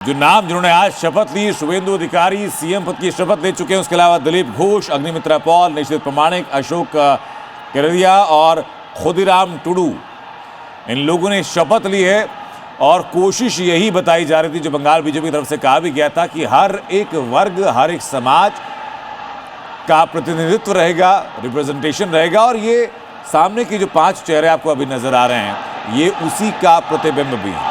जो नाम जिन्होंने आज शपथ ली, शुभेंदु अधिकारी सीएम पद की शपथ ले चुके हैं। उसके अलावा दिलीप घोष, अग्निमित्रा पॉल, निशित प्रमाणिक, अशोक केरदिया और खुदीराम टुडू, इन लोगों ने शपथ ली है। और कोशिश यही बताई जा रही थी, जो बंगाल बीजेपी की तरफ से कहा भी गया था, कि हर एक वर्ग, हर एक समाज का प्रतिनिधित्व रहेगा, रिप्रेजेंटेशन रहेगा। और ये सामने की जो 5 चेहरे आपको अभी नजर आ रहे हैं, ये उसी का प्रतिबिंब भी है।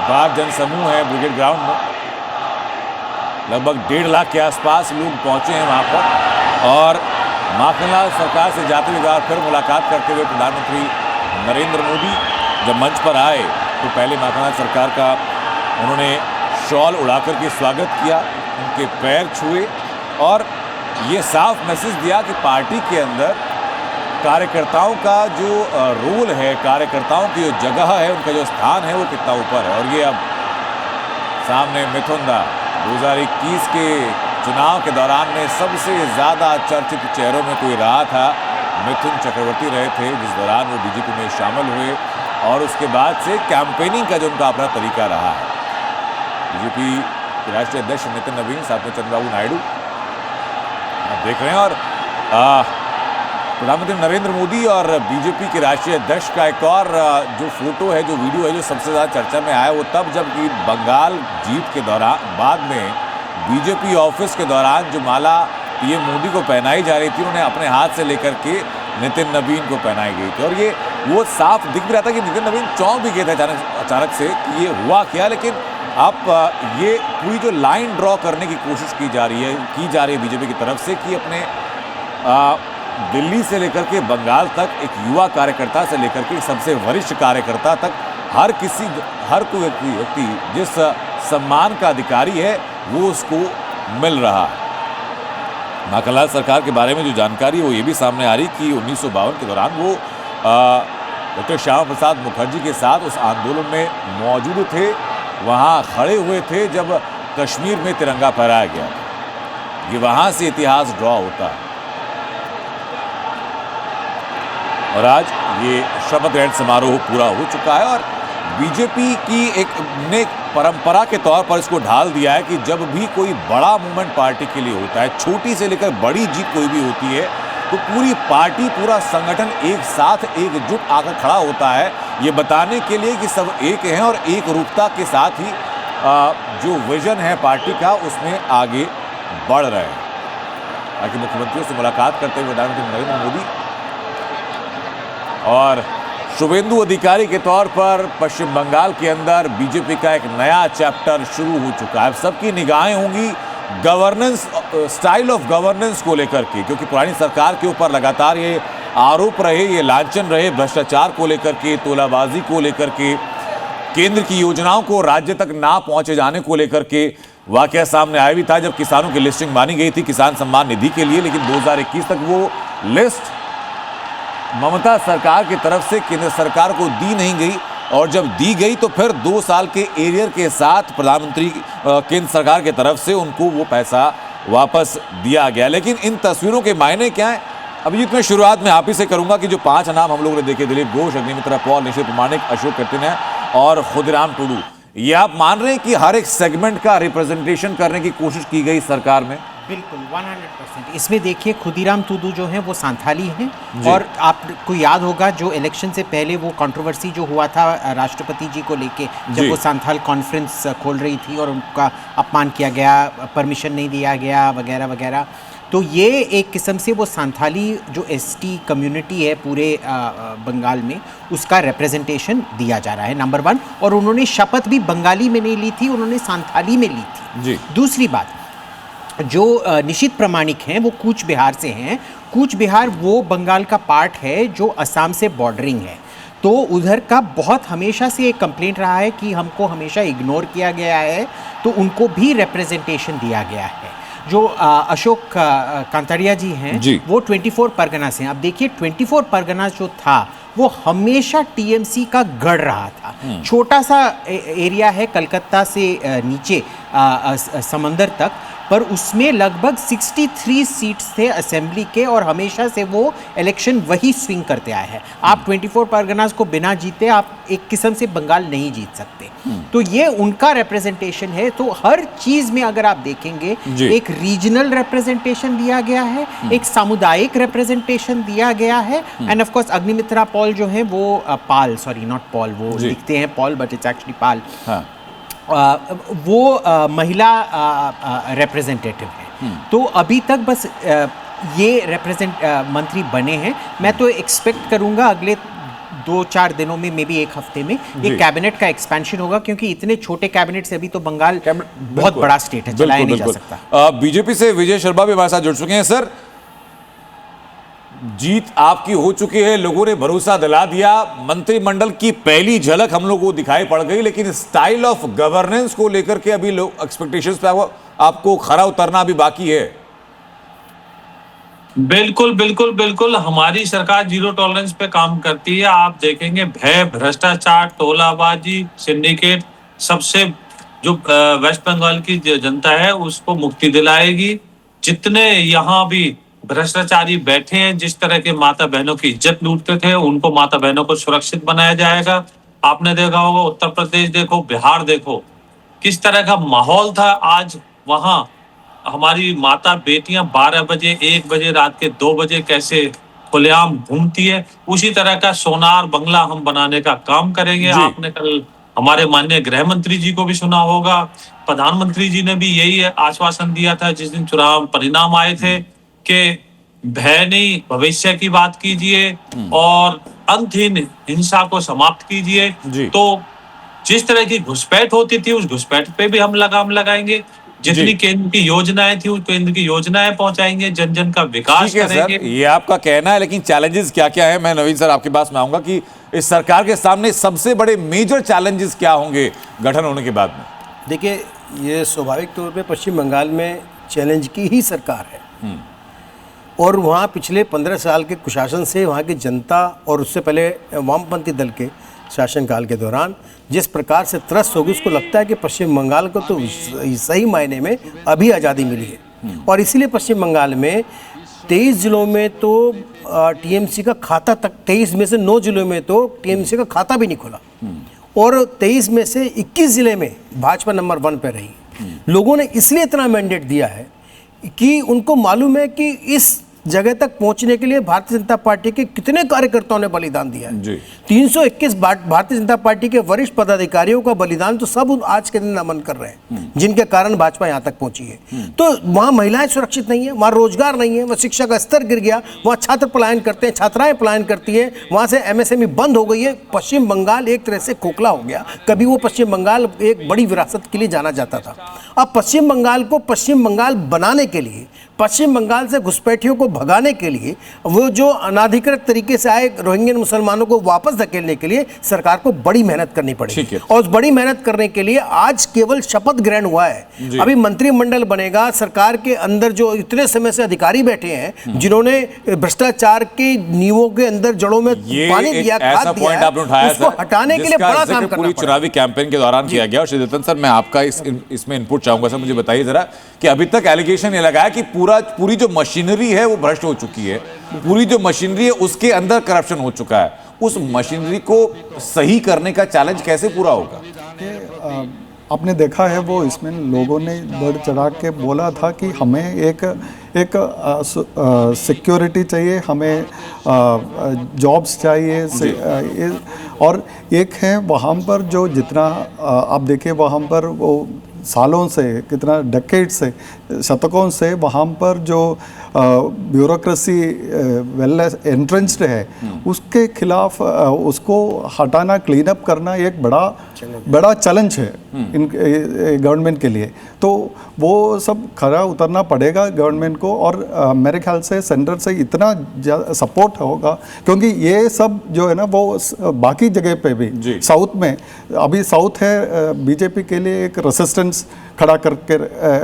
बार जनसमूह है ब्रिगेड ग्राउंड में, लगभग 1.5 लाख के आसपास लोग पहुंचे हैं वहां पर। और माखनलाल सरकार से जाते हुए बार फिर मुलाकात करते हुए प्रधानमंत्री नरेंद्र मोदी जब मंच पर आए, तो पहले माखनलाल सरकार का उन्होंने शॉल उड़ाकर के स्वागत किया, उनके पैर छुए और ये साफ मैसेज दिया कि पार्टी के अंदर कार्यकर्ताओं का जो रोल है, कार्यकर्ताओं की जो जगह है, उनका जो स्थान है, वो कितना ऊपर है। और ये अब सामने मिथुन दा 2021 के चुनाव के दौरान में सबसे ज़्यादा चर्चित चेहरों में कोई रहा था, मिथुन चक्रवर्ती रहे थे, जिस दौरान वो बीजेपी में शामिल हुए। और उसके बाद से कैंपेनिंग का जो उनका अपना तरीका रहा है। बीजेपी के राष्ट्रीय अध्यक्ष नितिन नवीन, साथ में चंद्रबाबू नायडू आप देख रहे हैं। और प्रधानमंत्री नरेंद्र मोदी और बीजेपी के राष्ट्रीय अध्यक्ष का एक और जो फोटो है, जो वीडियो है, जो सबसे ज़्यादा चर्चा में आया, वो तब जबकि बंगाल जीत के दौरान बाद में बीजेपी ऑफिस के दौरान जो माला पीएम मोदी को पहनाई जा रही थी, उन्होंने अपने हाथ से लेकर के नितिन नवीन को पहनाई गई थी। और ये वो साफ दिख भी रहा था कि नितिन नवीन चौंक भी गए थे अचानक से कि ये हुआ क्या। लेकिन अब ये पूरी जो लाइन ड्रॉ करने की कोशिश की जा रही है बीजेपी की तरफ से, कि अपने दिल्ली से लेकर के बंगाल तक, एक युवा कार्यकर्ता से लेकर के सबसे वरिष्ठ कार्यकर्ता तक, हर कोई व्यक्ति जिस सम्मान का अधिकारी है, वो उसको मिल रहा है। माखनलाल सरकार के बारे में जो जानकारी है, वो ये भी सामने आ रही कि 1952 के दौरान वो डॉक्टर श्यामा प्रसाद मुखर्जी के साथ उस आंदोलन में मौजूद थे, वहाँ खड़े हुए थे जब कश्मीर में तिरंगा फहराया गया। ये वहाँ से इतिहास ड्रॉ होता है। और आज ये शपथ ग्रहण समारोह पूरा हो चुका है। और बीजेपी की एक परंपरा के तौर पर इसको ढाल दिया है कि जब भी कोई बड़ा मूवमेंट पार्टी के लिए होता है, छोटी से लेकर बड़ी जीत कोई भी होती है, तो पूरी पार्टी, पूरा संगठन एक साथ एकजुट आकर खड़ा होता है, ये बताने के लिए कि सब एक हैं और एक रूपता के साथ ही जो विजन है पार्टी का, उसमें आगे बढ़ रहे हैं। ताकि मुख्यमंत्रियों से मुलाकात करते हुए प्रधानमंत्री नरेंद्र मोदी और शुभेंदु अधिकारी के तौर पर पश्चिम बंगाल के अंदर बीजेपी का एक नया चैप्टर शुरू हो चुका है। सबकी निगाहें होंगी गवर्नेंस, स्टाइल ऑफ गवर्नेंस को लेकर के, क्योंकि पुरानी सरकार के ऊपर लगातार ये आरोप रहे, ये लांछन रहे, भ्रष्टाचार को लेकर के, तोलाबाजी को लेकर के, केंद्र की योजनाओं को राज्य तक ना पहुंचे जाने को लेकर के। वाकया सामने आया भी था जब किसानों की लिस्टिंग मानी गई थी किसान सम्मान निधि के लिए, लेकिन 2021 तक वो लिस्ट ममता सरकार की तरफ से केंद्र सरकार को दी नहीं गई। और जब दी गई तो फिर 2 साल के एरियर के साथ प्रधानमंत्री केंद्र सरकार की तरफ से उनको वो पैसा वापस दिया गया। लेकिन इन तस्वीरों के मायने क्या है, अभिजीत मैं शुरुआत में आप ही से करूंगा कि जो 5 नाम हम लोगों ने देखे, दिलीप घोष, अग्निमित्रा पॉल, निशित प्रमाणिक, अशोक केरदिया और खुदीराम टुडू, ये आप मान रहे हैं कि हर एक सेगमेंट का रिप्रेजेंटेशन करने की कोशिश की गई सरकार में? बिल्कुल 100%। इसमें देखिए खुदीराम टुडू जो हैं वो सांथाली हैं। और आपको याद होगा जो इलेक्शन से पहले वो कंट्रोवर्सी जो हुआ था राष्ट्रपति जी को लेके, जब वो सांथाल कॉन्फ्रेंस खोल रही थी और उनका अपमान किया गया, परमिशन नहीं दिया गया वगैरह वगैरह। तो ये एक किस्म से वो सांथाली जो एसटी कम्युनिटी है पूरे बंगाल में, उसका रिप्रेजेंटेशन दिया जा रहा है, नंबर 1। और उन्होंने शपथ भी बंगाली में नहीं ली थी, उन्होंने सांथाली में ली थी। दूसरी बात, जो निशित प्रमाणिक हैं वो कूच बिहार से हैं। कूच बिहार वो बंगाल का पार्ट है जो असम से बॉर्डरिंग है, तो उधर का बहुत हमेशा से एक कंप्लेंट रहा है कि हमको हमेशा इग्नोर किया गया है, तो उनको भी रिप्रेजेंटेशन दिया गया है। जो अशोक कांतारिया जी हैं वो 24 परगना से हैं। अब देखिए 24 परगना जो था वो हमेशा टीएमसी का गढ़ रहा था। छोटा सा एरिया है कलकत्ता से नीचे समंदर तक, पर उसमें लगभग 63 सीट्स थे असेंबली के और हमेशा से वो इलेक्शन वही स्विंग करते आए हैं। आप 24 परगनास को बिना जीते आप एक किस्म से बंगाल नहीं जीत सकते। तो ये उनका रिप्रेजेंटेशन है। तो हर चीज में अगर आप देखेंगे एक रीजनल रिप्रेजेंटेशन दिया गया है, एक सामुदायिक रिप्रेजेंटेशन दिया गया है, end of course Agnimitra Paul जो है वो पाल, सॉरी नॉट पॉल, वो लिखते हैं पॉल बट इट्स एक्चुअली पाल, वो महिला रिप्रेजेंटेटिव है। तो अभी तक बस ये मंत्री बने हैं। मैं तो एक्सपेक्ट करूंगा अगले 2-4 दिनों में, मे बी एक हफ्ते में ये कैबिनेट का एक्सपेंशन होगा, क्योंकि इतने छोटे कैबिनेट से अभी तो बंगाल बहुत बड़ा स्टेट है, चलाया नहीं जा सकता। बीजेपी से विजय शर्मा भी हमारे साथ जुड़ चुके हैं। सर, जीत आपकी हो चुकी है, लोगों ने भरोसा दिला दिया, मंत्रिमंडल की पहली झलक हम लोगों को दिखाई पड़ गई, लेकिन स्टाइल ऑफ गवर्नेंस को लेकर के अभी लोग एक्सपेक्टेशंस पे आपको खरा उतरना अभी बाकी है। बिल्कुल बिल्कुल बिल्कुल, हमारी सरकार जीरो टॉलरेंस पे काम करती है। आप देखेंगे भय, भ्रष्टाचार, टोलाबाजी, सिंडिकेट, सबसे जो वेस्ट बंगाल की जनता है उसको मुक्ति दिलाएगी। जितने यहाँ भी भ्रष्टाचारी बैठे हैं, जिस तरह के माता बहनों की इज्जत लूटते थे, उनको माता बहनों को सुरक्षित बनाया जाएगा। आपने देखा होगा उत्तर प्रदेश देखो, बिहार देखो, किस तरह का माहौल था। आज वहां हमारी माता बेटियां 12 बजे, 1 बजे, रात के 2 बजे कैसे खुलेआम घूमती है। उसी तरह का सोनार बंगला हम बनाने का काम करेंगे। आपने कल हमारे माननीय गृह मंत्री जी को भी सुना होगा, प्रधानमंत्री जी ने भी यही आश्वासन दिया था जिस दिन चुनाव परिणाम आए थे कि भय नहीं, भविष्य की बात कीजिए और अंतहीन हिंसा को समाप्त कीजिए। तो जिस तरह की घुसपैठ होती थी उस घुसपैठ पे भी हम लगाम लगाएंगे। जितनी केंद्र की योजनाएं थी उस केंद्र की योजनाएं पहुंचाएंगे, जन जन का विकास करेंगे। सर, ये आपका कहना है, लेकिन चैलेंजेस क्या क्या है? मैं नवीन सर आपके पास में आऊंगा कि इस सरकार के सामने सबसे बड़े मेजर चैलेंजेस क्या होंगे गठन होने के बाद में? देखिए, ये स्वाभाविक तौर पे पश्चिम बंगाल में चैलेंज की ही सरकार है और वहाँ पिछले 15 साल के कुशासन से वहाँ की जनता और उससे पहले वामपंथी दल के शासनकाल के दौरान जिस प्रकार से त्रस्त होगी, उसको लगता है कि पश्चिम बंगाल को तो सही मायने में अभी आज़ादी मिली है। और इसीलिए पश्चिम बंगाल में 23 जिलों में तो टीएमसी का खाता तक, 23 में से 9 जिलों में तो टीएमसी का खाता भी नहीं खुला और 23 में से 21 जिले में भाजपा नंबर 1 पे रही। लोगों ने इसलिए इतना मैंडेट दिया है कि उनको मालूम है कि इस जगह तक पहुंचने के लिए भारतीय जनता पार्टी के कितने कार्यकर्ताओं ने बलिदान दिया है। 321 भारतीय जनता पार्टी के वरिष्ठ पदाधिकारियों का बलिदान तो सब आज के दिन नमन कर रहे हैं, जिनके कारण भाजपा यहां तक पहुंची है। तो वहां महिलाएं सुरक्षित नहीं है, वहां रोजगार नहीं है, वहां शिक्षा का स्तर गिर गया, वहां छात्र पलायन करते हैं, छात्राएं पलायन करती है, वहां से एमएसएमई बंद हो गई है। पश्चिम बंगाल एक तरह से खोखला हो गया। कभी वो पश्चिम बंगाल एक बड़ी विरासत के लिए जाना जाता था। अब पश्चिम बंगाल को पश्चिम बंगाल बनाने के लिए, पश्चिम बंगाल से घुसपैठियों को भगाने के लिए, वो जो अनाधिकृत तरीके से आए रोहिंग्यन मुसलमानों को वापस धकेलने के लिए सरकार को बड़ी मेहनत करनी पड़ेगी। और उस बड़ी मेहनत करने के लिए आज केवल शपथ ग्रहण हुआ है। अभी मंत्रिमंडल बनेगा। सरकार के अंदर जो इतने समय से अधिकारी बैठे हैं जिन्होंने भ्रष्टाचार के नींवों के अंदर जड़ों में पानी दिया, खाद दिया है, उसको हटाने के लिए बड़ा काम करना पूरी चुनावी कैंपेन के दौरान किया गया। और श्रीदत्तन सर, मैं आपका इसमें इनपुट चाहूंगा। सर, मुझे बताइए जरा कि अभी तक एलिगेशन ये लगा है कि पूरी जो मशीनरी है वो भ्रष्ट हो चुकी है, पूरी जो मशीनरी है उसके अंदर करप्शन हो चुका है। उस मशीनरी को सही करने का चैलेंज कैसे पूरा होगा? आपने देखा है वो इसमें लोगों ने बढ़ चढ़ा के बोला था कि हमें एक सिक्योरिटी चाहिए, हमें जॉब्स चाहिए, और एक है वहाँ पर जो जितना आप देखिए वहाँ पर वो सालों से, कितना डेकेड से, शतकों से वहाँ पर जो ब्यूरोक्रेसी वेल एंट्रेंस्ड है उसके खिलाफ उसको हटाना, क्लीन अप करना एक बड़ा चैलेंज है इन गवर्नमेंट के लिए। तो वो सब खरा उतरना पड़ेगा गवर्नमेंट को। और मेरे ख्याल से सेंटर से इतना सपोर्ट होगा, क्योंकि ये सब जो है ना वो बाकी जगह पे भी, साउथ में अभी साउथ है बीजेपी के लिए एक रेसिस्टेंस खड़ा करके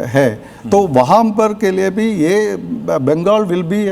है, तो वहाँ पर के लिए भी ये बंगाल विल बी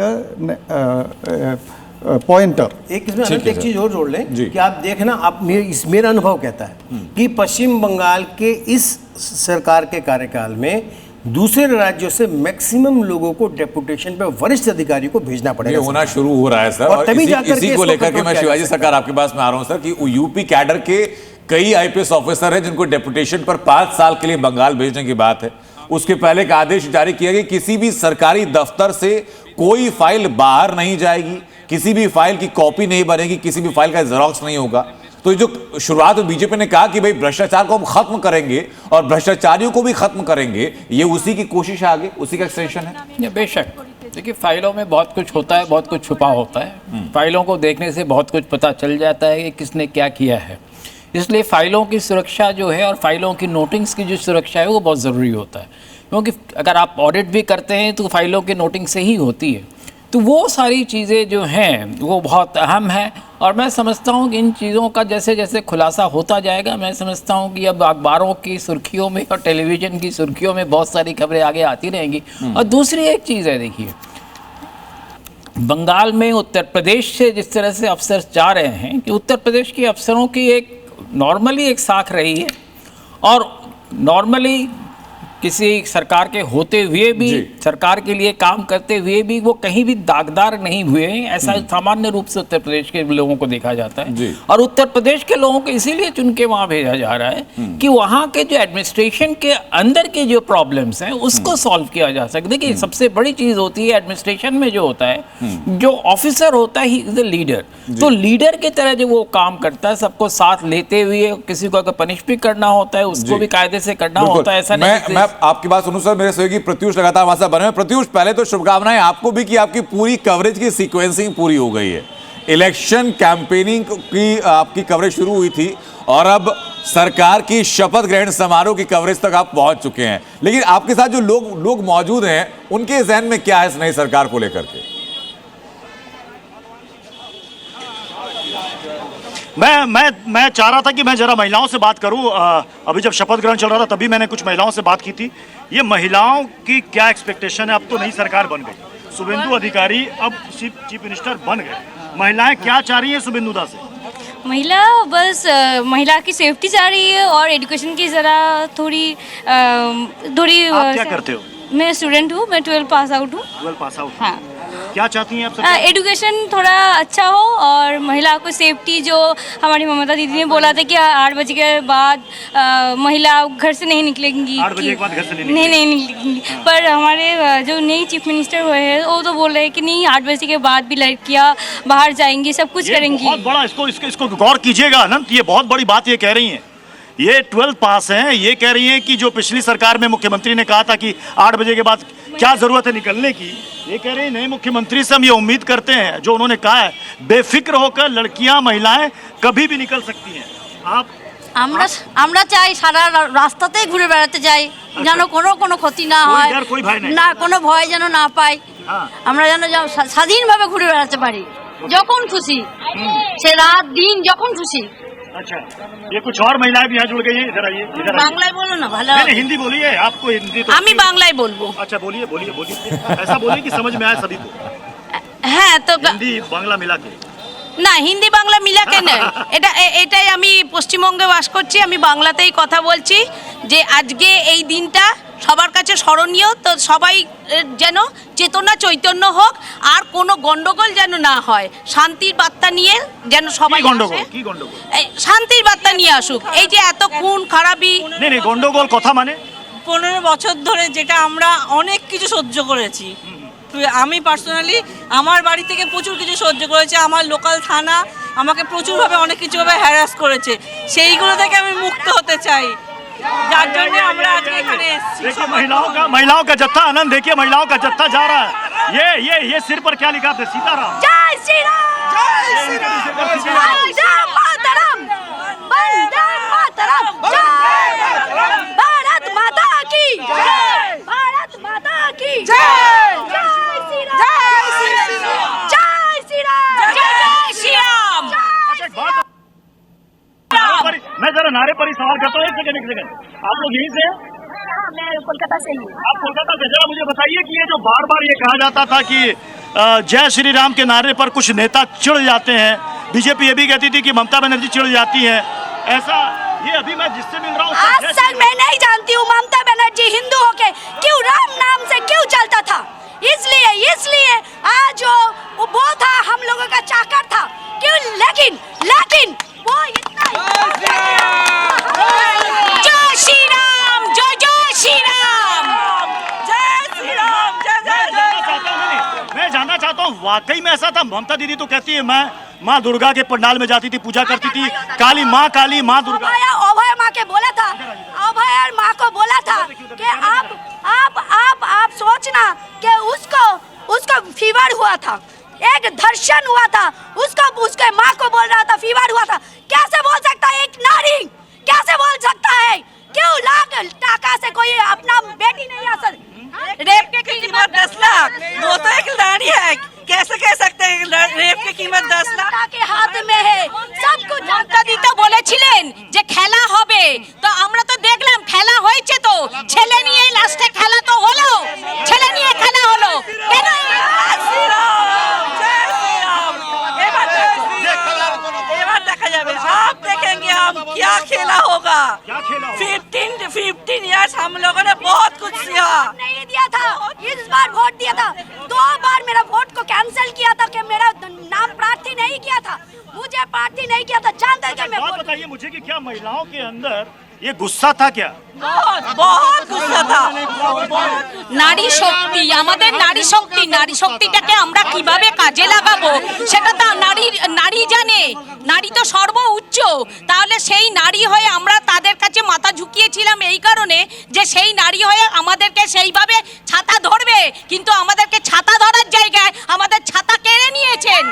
पॉइंटर। एक इसमें एक चीज और जोड़ लें कि आप देखना, आप मेरा अनुभव कहता है कि पश्चिम बंगाल के इस सरकार के कार्यकाल में दूसरे राज्यों से मैक्सिमम लोगों को डेपुटेशन पे वरिष्ठ अधिकारी को भेजना ये पड़ेगा। होना शुरू हो रहा है सर, और और तभी इसी जाकर के इसी को इसको लेकर के कंट्रोल मैं किया शिवाजी जा सकता सरकार आपके पास में आ रहा हूं सर कि यूपी कैडर के कई आईपीएस ऑफिसर हैं जिनको डेपुटेशन पर 5 साल के लिए बंगाल भेजने की बात है। उसके पहले एक आदेश जारी किया गया, किसी भी सरकारी दफ्तर से कोई फाइल बाहर नहीं जाएगी, किसी भी फाइल की कॉपी नहीं बनेगी, किसी भी फाइल का जेरॉक्स नहीं होगा। तो ये जो शुरुआत में बीजेपी ने कहा कि भाई भ्रष्टाचार को हम खत्म करेंगे और भ्रष्टाचारियों को भी खत्म करेंगे, ये उसी की कोशिश है, आगे उसी का एक्सटेंशन है। ये बेशक, देखिए फाइलों में बहुत कुछ होता है, बहुत कुछ छुपा होता है। फाइलों को देखने से बहुत कुछ पता चल जाता है कि किसने क्या किया है। इसलिए फाइलों की सुरक्षा जो है और फाइलों की नोटिंग्स की जो सुरक्षा है वो बहुत ज़रूरी होता है, क्योंकि अगर आप ऑडिट भी करते हैं तो फाइलों की नोटिंग से ही होती है। तो वो सारी चीज़ें जो हैं वो बहुत अहम है, और मैं समझता हूँ कि इन चीज़ों का जैसे जैसे खुलासा होता जाएगा, मैं समझता हूँ कि अब अखबारों की सुर्खियों में और टेलीविज़न की सुर्खियों में बहुत सारी खबरें आगे आती रहेंगी। और दूसरी एक चीज़ है, देखिए बंगाल में उत्तर प्रदेश से जिस तरह से अफसर जा रहे हैं कि उत्तर प्रदेश के अफसरों की एक नॉर्मली एक साख रही है, और नॉर्मली किसी सरकार के होते हुए भी, सरकार के लिए काम करते हुए भी वो कहीं भी दागदार नहीं हुए हैं, ऐसा सामान्य रूप से उत्तर प्रदेश के लोगों को देखा जाता है। और उत्तर प्रदेश के लोगों को इसीलिए चुन के वहाँ भेजा जा रहा है कि वहाँ के जो एडमिनिस्ट्रेशन के अंदर के जो प्रॉब्लम्स हैं उसको सॉल्व किया जा सके। देखिए सबसे बड़ी चीज़ होती है एडमिनिस्ट्रेशन में जो होता है, जो ऑफिसर होता है ही इज द लीडर। तो लीडर की तरह जो वो काम करता है, सबको साथ लेते हुए, किसी को अगर पनिश भी करना होता है उसको भी कायदे से करना होता है। ऐसा नहीं मैं आपकी बात सुनूं सर, मेरे सहयोगी प्रत्युष लगातार हमारे साथ बने हैं। प्रत्युष, पहले तो शुभकामनाएं आपको भी कि आपकी पूरी कवरेज की सीक्वेंसिंग पूरी हो गई है। इलेक्शन कैंपेनिंग की आपकी कवरेज शुरू हुई थी और अब सरकार की शपथ ग्रहण समारोह की कवरेज तक आप पहुंच चुके हैं, लेकिन आपके साथ जो लोग मौजूद हैं उनके जहन में क्या है इस नई सरकार को लेकर के? मैं चाह रहा था कि मैं जरा महिलाओं से बात करूं। अभी जब शपथ ग्रहण चल रहा था तभी मैंने कुछ महिलाओं से बात की थी। ये महिलाओं की क्या एक्सपेक्टेशन है? अब तो नई सरकार बन गई, शुभेंदु अधिकारी अब चीफ मिनिस्टर बन गए, महिलाएं क्या चाह रही हैं शुभेंदु दा से? महिला बस महिला की सेफ्टी चाह रही है और एजुकेशन की ज़रा थोड़ी आप क्या करते हो? मैं स्टूडेंट हूँ, मैं 12 पास आउट हूँ। 12 पास आउट। हाँ, क्या चाहती हैं आप सब? एजुकेशन थोड़ा अच्छा हो और महिला को सेफ्टी, जो हमारी ममता दीदी ने बोला था कि 8 बजे के बाद महिला घर से नहीं निकलेंगी। 8 बजे के बाद घर से नहीं निकलेंगी। पर हमारे जो नई चीफ मिनिस्टर हुए हैं वो तो बोल रहे हैं कि नहीं, 8 बजे के बाद भी लड़कियां बाहर जाएंगी, सब कुछ करेंगी। बहुत बड़ा, इसको गौर कीजिएगा अनंत, ये बहुत बड़ी बात ये कह रही हैं। ये 12 पास हैं, ये कह रही हैं कि जो पिछली सरकार में मुख्यमंत्री ने कहा था कि 8 बजे के बाद क्या जरूरत है निकलने की, ये कह रही हैं नए मुख्यमंत्री से हम ये उम्मीद करते हैं, जो उन्होंने कहा है, बेफिक्र होकर लड़कियां महिलाएं कभी भी निकल सकती हैं। আমরা চাই সারা রাস্তাতেই ঘুরে বেড়াতে চাই, যেন কোনো ক্ষতি না হয়, না কোনো ভয় যেন না পাই, আমরা যেন স্বাধীনভাবে ঘুরে বেড়াতে পারি যখন খুশি, সে রাত দিন যখন খুশি। अच्छा, ये कुछ और महिलाएं भी यहाँ जुड़ गई हैं। इधर आइए, इधर आइए। বাংলায় বলো না, ভালো नहीं, हिंदी बोलिए, आपको हिंदी तो আমি বাংলায় বলবো। अच्छा बोलिए बोलिए बोलिए, ऐसा बोलिए कि समझ में आए सभी को। হ্যাঁ, তো हिंदी बांग्ला मिला के। না, হিন্দি বাংলা মিলা কেন? এটাই আমি পশ্চিমবঙ্গে বাস করছি, আমি বাংলাতেই কথা বলছি যে আজকে এই দিনটা সবার কাছে স্মরণীয়। তো সবাই যেন চেতনা চৈতন্য হোক, আর কোনো গন্ডগোল যেন না হয়, শান্তির বার্তা নিয়ে যেন সবাই শান্তির বার্তা নিয়ে আসুক। এই যে এত খুন খারাপি, গন্ডগোল কথা মানে 15 বছর ধরে যেটা আমরা অনেক কিছু সহ্য করেছি, আমি পার্সোনালি আমার বাড়ি থেকে প্রচুর কিছু সহ্য করেছে, আমার লোকাল থানা আমাকে প্রচুরভাবে অনেক কিছুভাবে হ্যারাস করেছে, সেইগুলো থেকে আমি মুক্ত হতে চাই, যার জন্য আমরা আজকে এখানে এসেছি। देखिए महिलाओं का जत्था, आनंद देखिए महिलाओं का जत्था जा रहा है। ये सिर पर क्या लिखा है? सीताराम। জয় শ্রীরাম, জয় শ্রীরাম, বন্দে মাতরম, বন্দে মাতরম, भारत माता की जय, भारत माता की जय, जय श्री राम, जय श्री राम, जय श्री राम, जय श्री राम। मैं जरा नारे पर ही सवाल करता हूँ, एक सेकंड। आप लोग यहीं से? मैं कोलकाता से ही। आप कोलकाता से। जरा मुझे बताइए कि ये जो बार बार ये कहा जाता था कि जय श्री राम के नारे पर कुछ नेता चिढ़ जाते हैं, बीजेपी ये भी कहती थी कि ममता बनर्जी चिढ़ जाती है, ऐसा ये अभी मैं जिससे मिल रहा हूँ आज तक मैं नहीं जानती हूँ ममता बनर्जी हिंदू होके क्यों राम नाम से क्यों चलता था। इसलिए आज वो था हम लोगों का चाकर था क्यों, लेकिन वो इतना जय श्री राम, जय श्री राम, जय श्री राम, मैं जानना चाहता हूँ वाकई में ऐसा था। ममता दीदी तो कहती है मैं माँ दुर्गा के पंडाल में जाती थी, पूजा करती थी, काली माँ दुर्गा। अभय माँ के बोला था, अभय माँ को बोला था कि आप सोचना कि उसको फीवर हुआ था, एक दर्शन हुआ था, उसके माँ को बोल रहा था फीवर हुआ था। कैसे बोल सकता है एक नारी, कैसे बोल सकता है? क्यों लाख टाका से कोई अपना बेटी नहीं आ सकती? रेप की कीमत 10 लाख, वो तो एक नारी है, कैसे कह सकते हैं रेप की कीमत 10 लाख के हाथ में है सब कुछ। মমতা দি তো বলেছিলেন যে খেলা হবে, তো আমরা তো দেখলাম খেলা হয়েছে, তো ছেলে নিয়ে লাস্টে খেলা তো হলো, ছেলে নিয়ে খেলা হলো কেন? এবার দেখা যাবে, आप देखेंगे हम क्या खेला होगा। 15 इयर्स हम लोगों ने बहुत कुछ किया, नहीं दिया था, इस बार वोट दिया था, 2 बार मेरा वोट को कैंसिल किया था कि मेरा नाम प्रार्थी नहीं किया था, मुझे प्रार्थी नहीं किया था, जानते थे। मैं बात बताइए मुझे कि क्या महिलाओं के अंदर ये गुस्सा था क्या? बहुत गुस्सा था। নারী শক্তি, আমাদের নারী শক্তিটাকে আমরা কিভাবে কাজে লাগাবো সেটা তো নারী জানে। নারী তো সর্বোচ্চ, তাহলে সেই নারী হয়ে আমরা তাদের কাছে মাথা ঝুঁকিয়েছিলাম এই কারণে যে সেই নারী হয়ে আমাদেরকে সেইভাবে ছাতা ধরবে, কিন্তু আমাদেরকে ছাতা ধরার জায়গায় আমাদের ছাতা কেড়ে নিয়েছেন।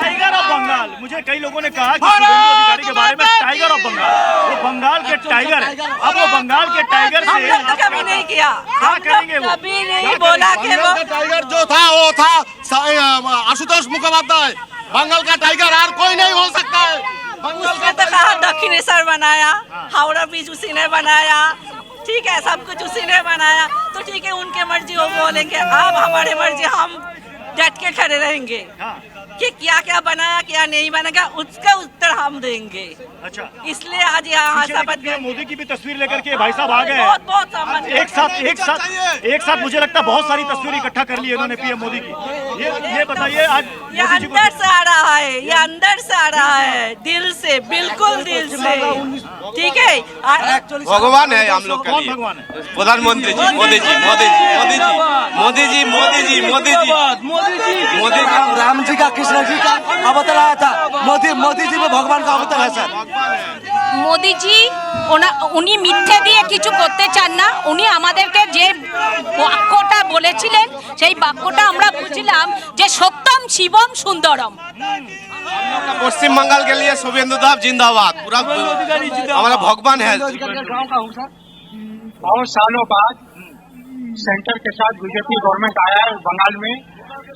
टाइगर ऑफ बंगाल, मुझे कई लोगों ने कहा कि शुभेंदु अधिकारी के बारे में टाइगर ऑफ बंगाल, वो बंगाल के टाइगर है। अब वो बंगाल के टाइगर से हम लोग तो कभी नहीं किया, हम करेंगे वो? कभी नहीं बोला कि वो टाइगर जो था वो था आशुतोष मुखोपाध्याय। बंगाल का टाइगर और कोई नहीं हो सकता है। बंगाल उसने तो कहा दक्षिणेश्वर बनाया, हावड़ा ब्रिज उसी ने बनाया, ठीक है, सब कुछ उसी ने बनाया, तो ठीक है उनके मर्जी वो बोलेंगे। अब हमारे मर्जी, हम डट के खड़े रहेंगे कि क्या क्या बनाया क्या नहीं बनाया, उसका उत्तर हम देंगे। अच्छा, इसलिए आज यहाँ शपथ मोदी की भी तस्वीर लेकर के भाई साहब आ गए हैं। बहुत सामान एक साथ मुझे लगता है बहुत सारी तस्वीर इकट्ठा कर ली इन्होंने पीएम मोदी की। ये बताइए आज ये अंदर से आ रहा है, ये अंदर से आ रहा है, दिल से, बिल्कुल दिल से, ठीक है। भगवान है हम लोग कौन भगवान है? प्रधानमंत्री जी, मोदी जी, मोदी जी, मोदी जी, मोदी जी, मोदी जी, मोदी जी, मोदी जी, राम जी का कृष्ण जी का अवतार आया था, मोदी जी में भगवान का अवतार है सर। মোদিজি উনি মিথ্যে দিয়ে কিছু করতে চান না, উনি আমাদেরকে যে বাক্যটা বলেছিলেন সেই বাক্যটা আমরা বুঝলাম যে সত্যম শিবম সুন্দরম। पश्चिम बंगाल के लिए शुभेंदु दा जिंदाबाद, पूरा हमारा भगवान है। गाँव का हूँ सर। बहुत सालों बाद सेंटर के साथ बीजेपी गवर्नमेंट आया है बंगाल में।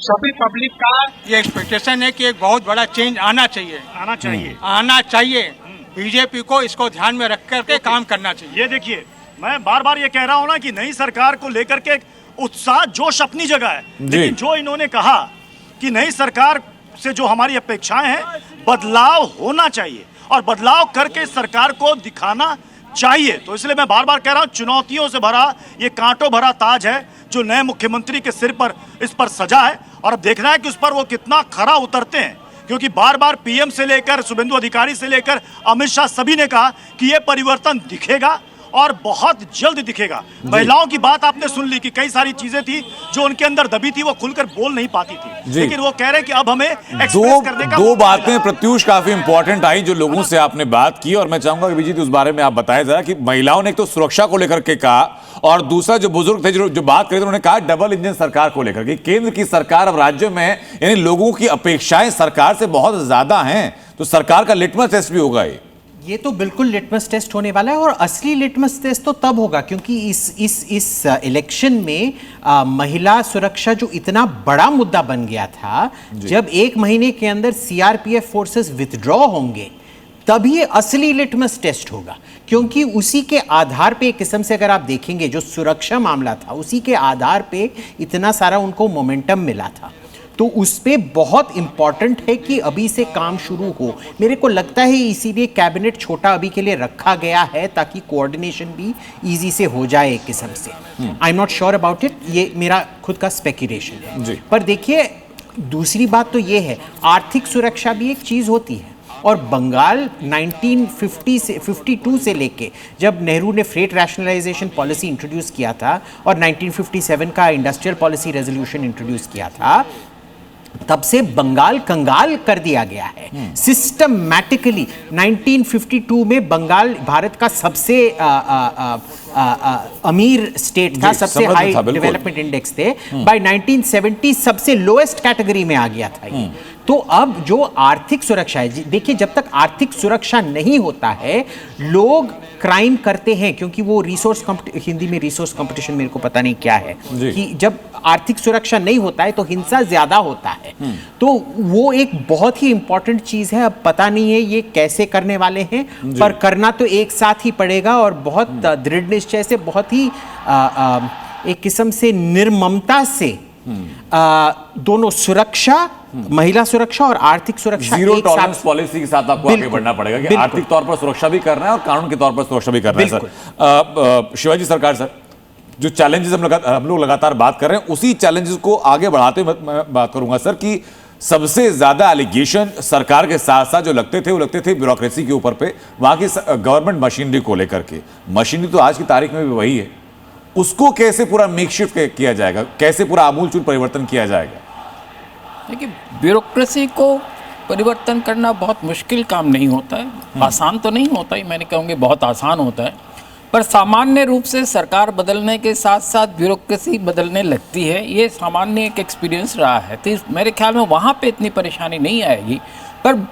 सभी पब्लिक का ये एक्सपेक्टेशन है कि एक बहुत बड़ा चेंज आना चाहिए। बीजेपी को इसको ध्यान में रख करके काम करना चाहिए। ये देखिए, मैं बार बार ये कह रहा हूँ ना कि नई सरकार को लेकर के उत्साह जोश अपनी जगह है, लेकिन जो इन्होंने कहा कि नई सरकार से जो हमारी अपेक्षाएं हैं, बदलाव होना चाहिए और बदलाव करके सरकार को दिखाना चाहिए। तो इसलिए मैं बार बार कह रहा हूँ, चुनौतियों से भरा ये कांटों भरा ताज है जो नए मुख्यमंत्री के सिर पर इस पर सजा है, और अब देखना है कि उस पर वो कितना खरा उतरते हैं, क्योंकि बार बार पीएम से लेकर शुभेंदु अधिकारी से लेकर अमित शाह सभी ने कहा कि ये परिवर्तन दिखेगा और बहुत जल्द दिखेगा। महिलाओं की बात आपने सुन ली कि कई सारी चीजें थी जो उनके अंदर दबी थी, वो खुलकर बोल नहीं पाती थी, लेकिन वो कह रहे हैं कि अब हमें एक्सप्रेस करने का दो बातें प्रत्युष काफी इंपॉर्टेंट आई जो लोगों से आपने बात की, और मैं चाहूंगा कि विजीत उस बारे में आप बताएं जरा कि महिलाओं ने एक तो सुरक्षा को लेकर के कहा, और दूसरा जो बुजुर्ग थे जो बात करी उन्होंने कहा डबल इंजन सरकार को लेकर के केंद्र की सरकार अब राज्य में, यानी लोगों की अपेक्षाएं सरकार से बहुत ज्यादा हैं, तो सरकार का लिटमस टेस्ट भी होगा ये तो बिल्कुल लिटमस टेस्ट होने वाला है, और असली लिटमस टेस्ट तो तब होगा क्योंकि इस इलेक्शन में महिला सुरक्षा जो इतना बड़ा मुद्दा बन गया था, जब 1 महीने के अंदर सीआरपीएफ फोर्सेस विथड्रॉ होंगे तब ये असली लिटमस टेस्ट होगा, क्योंकि उसी के आधार पे एक किस्म से अगर आप देखेंगे जो सुरक्षा मामला था उसी के आधार पे इतना सारा उनको मोमेंटम मिला था। तो उस पे बहुत इम्पॉर्टेंट है कि अभी से काम शुरू हो। मेरे को लगता है इसीलिए कैबिनेट छोटा अभी के लिए रखा गया है, ताकि कोऑर्डिनेशन भी इजी से हो जाए एक किस्म से। I am not sure about it, ये मेरा खुद का स्पेक्यूलेशन है जी। पर देखिए, दूसरी बात तो ये है, आर्थिक सुरक्षा भी एक चीज़ होती है। और बंगाल 1952 से लेके, जब नेहरू ने फ्रेट रैशनलाइजेशन पॉलिसी इंट्रोड्यूस किया था और 1957 का इंडस्ट्रियल पॉलिसी रेजोल्यूशन इंट्रोड्यूस किया था, तब से बंगाल कंगाल कर दिया गया है सिस्टमैटिकली। 1952 में बंगाल भारत का सबसे अमीर स्टेट था, सबसे हाई डेवलपमेंट इंडेक्स थे। बाय 1970 सबसे लोएस्ट कैटेगरी में आ गया था ये। तो अब जो आर्थिक सुरक्षा है, देखिए, जब तक आर्थिक सुरक्षा नहीं होता है, लोग क्राइम करते हैं, क्योंकि वो रिसोर्स, हिंदी में रिसोर्स कंपटीशन मेरे को पता नहीं क्या है, कि जब आर्थिक सुरक्षा नहीं होता है तो हिंसा ज्यादा होता है। तो वो एक बहुत ही इंपॉर्टेंट चीज है। अब पता नहीं है ये कैसे करने वाले हैं, पर करना तो एक साथ ही पड़ेगा, और बहुत दृढ़ निश्चय से, बहुत ही एक किस्म से निर्ममता से दोनों सुरक्षा, महिला सुरक्षा और आर्थिक सुरक्षा, जीरो टॉलरेंस पॉलिसी के साथ आपको आगे बढ़ना पड़ेगा कि आर्थिक तौर पर सुरक्षा भी करना है और कानून के तौर पर सुरक्षा भी करना है। सर शिवाजी सरकार, सर जो चैलेंजेस हम लोग लगातार बात कर रहे हैं, उसी चैलेंजेस को आगे बढ़ाते हुए मैं बात करूंगा सर, कि सबसे ज्यादा एलिगेशन सरकार के साथ साथ जो लगते थे, वो लगते थे ब्यूरोक्रेसी के ऊपर पे, वहां की गवर्नमेंट मशीनरी को लेकर के। मशीनरी तो आज की तारीख में भी वही है, उसको कैसे पूरा मेकशिफ्ट किया जाएगा, कैसे पूरा आमूलचूल परिवर्तन किया जाएगा? देखिए, ब्यूरोक्रेसी को परिवर्तन करना बहुत मुश्किल काम नहीं होता है, आसान तो नहीं होता ही, मैंने कहूँगी बहुत आसान होता है, पर सामान्य रूप से सरकार बदलने के साथ साथ ब्यूरोक्रेसी बदलने लगती है। ये सामान्य एक एक्सपीरियंस रहा है, तो मेरे ख्याल में वहाँ पे इतनी परेशानी नहीं आएगी। पर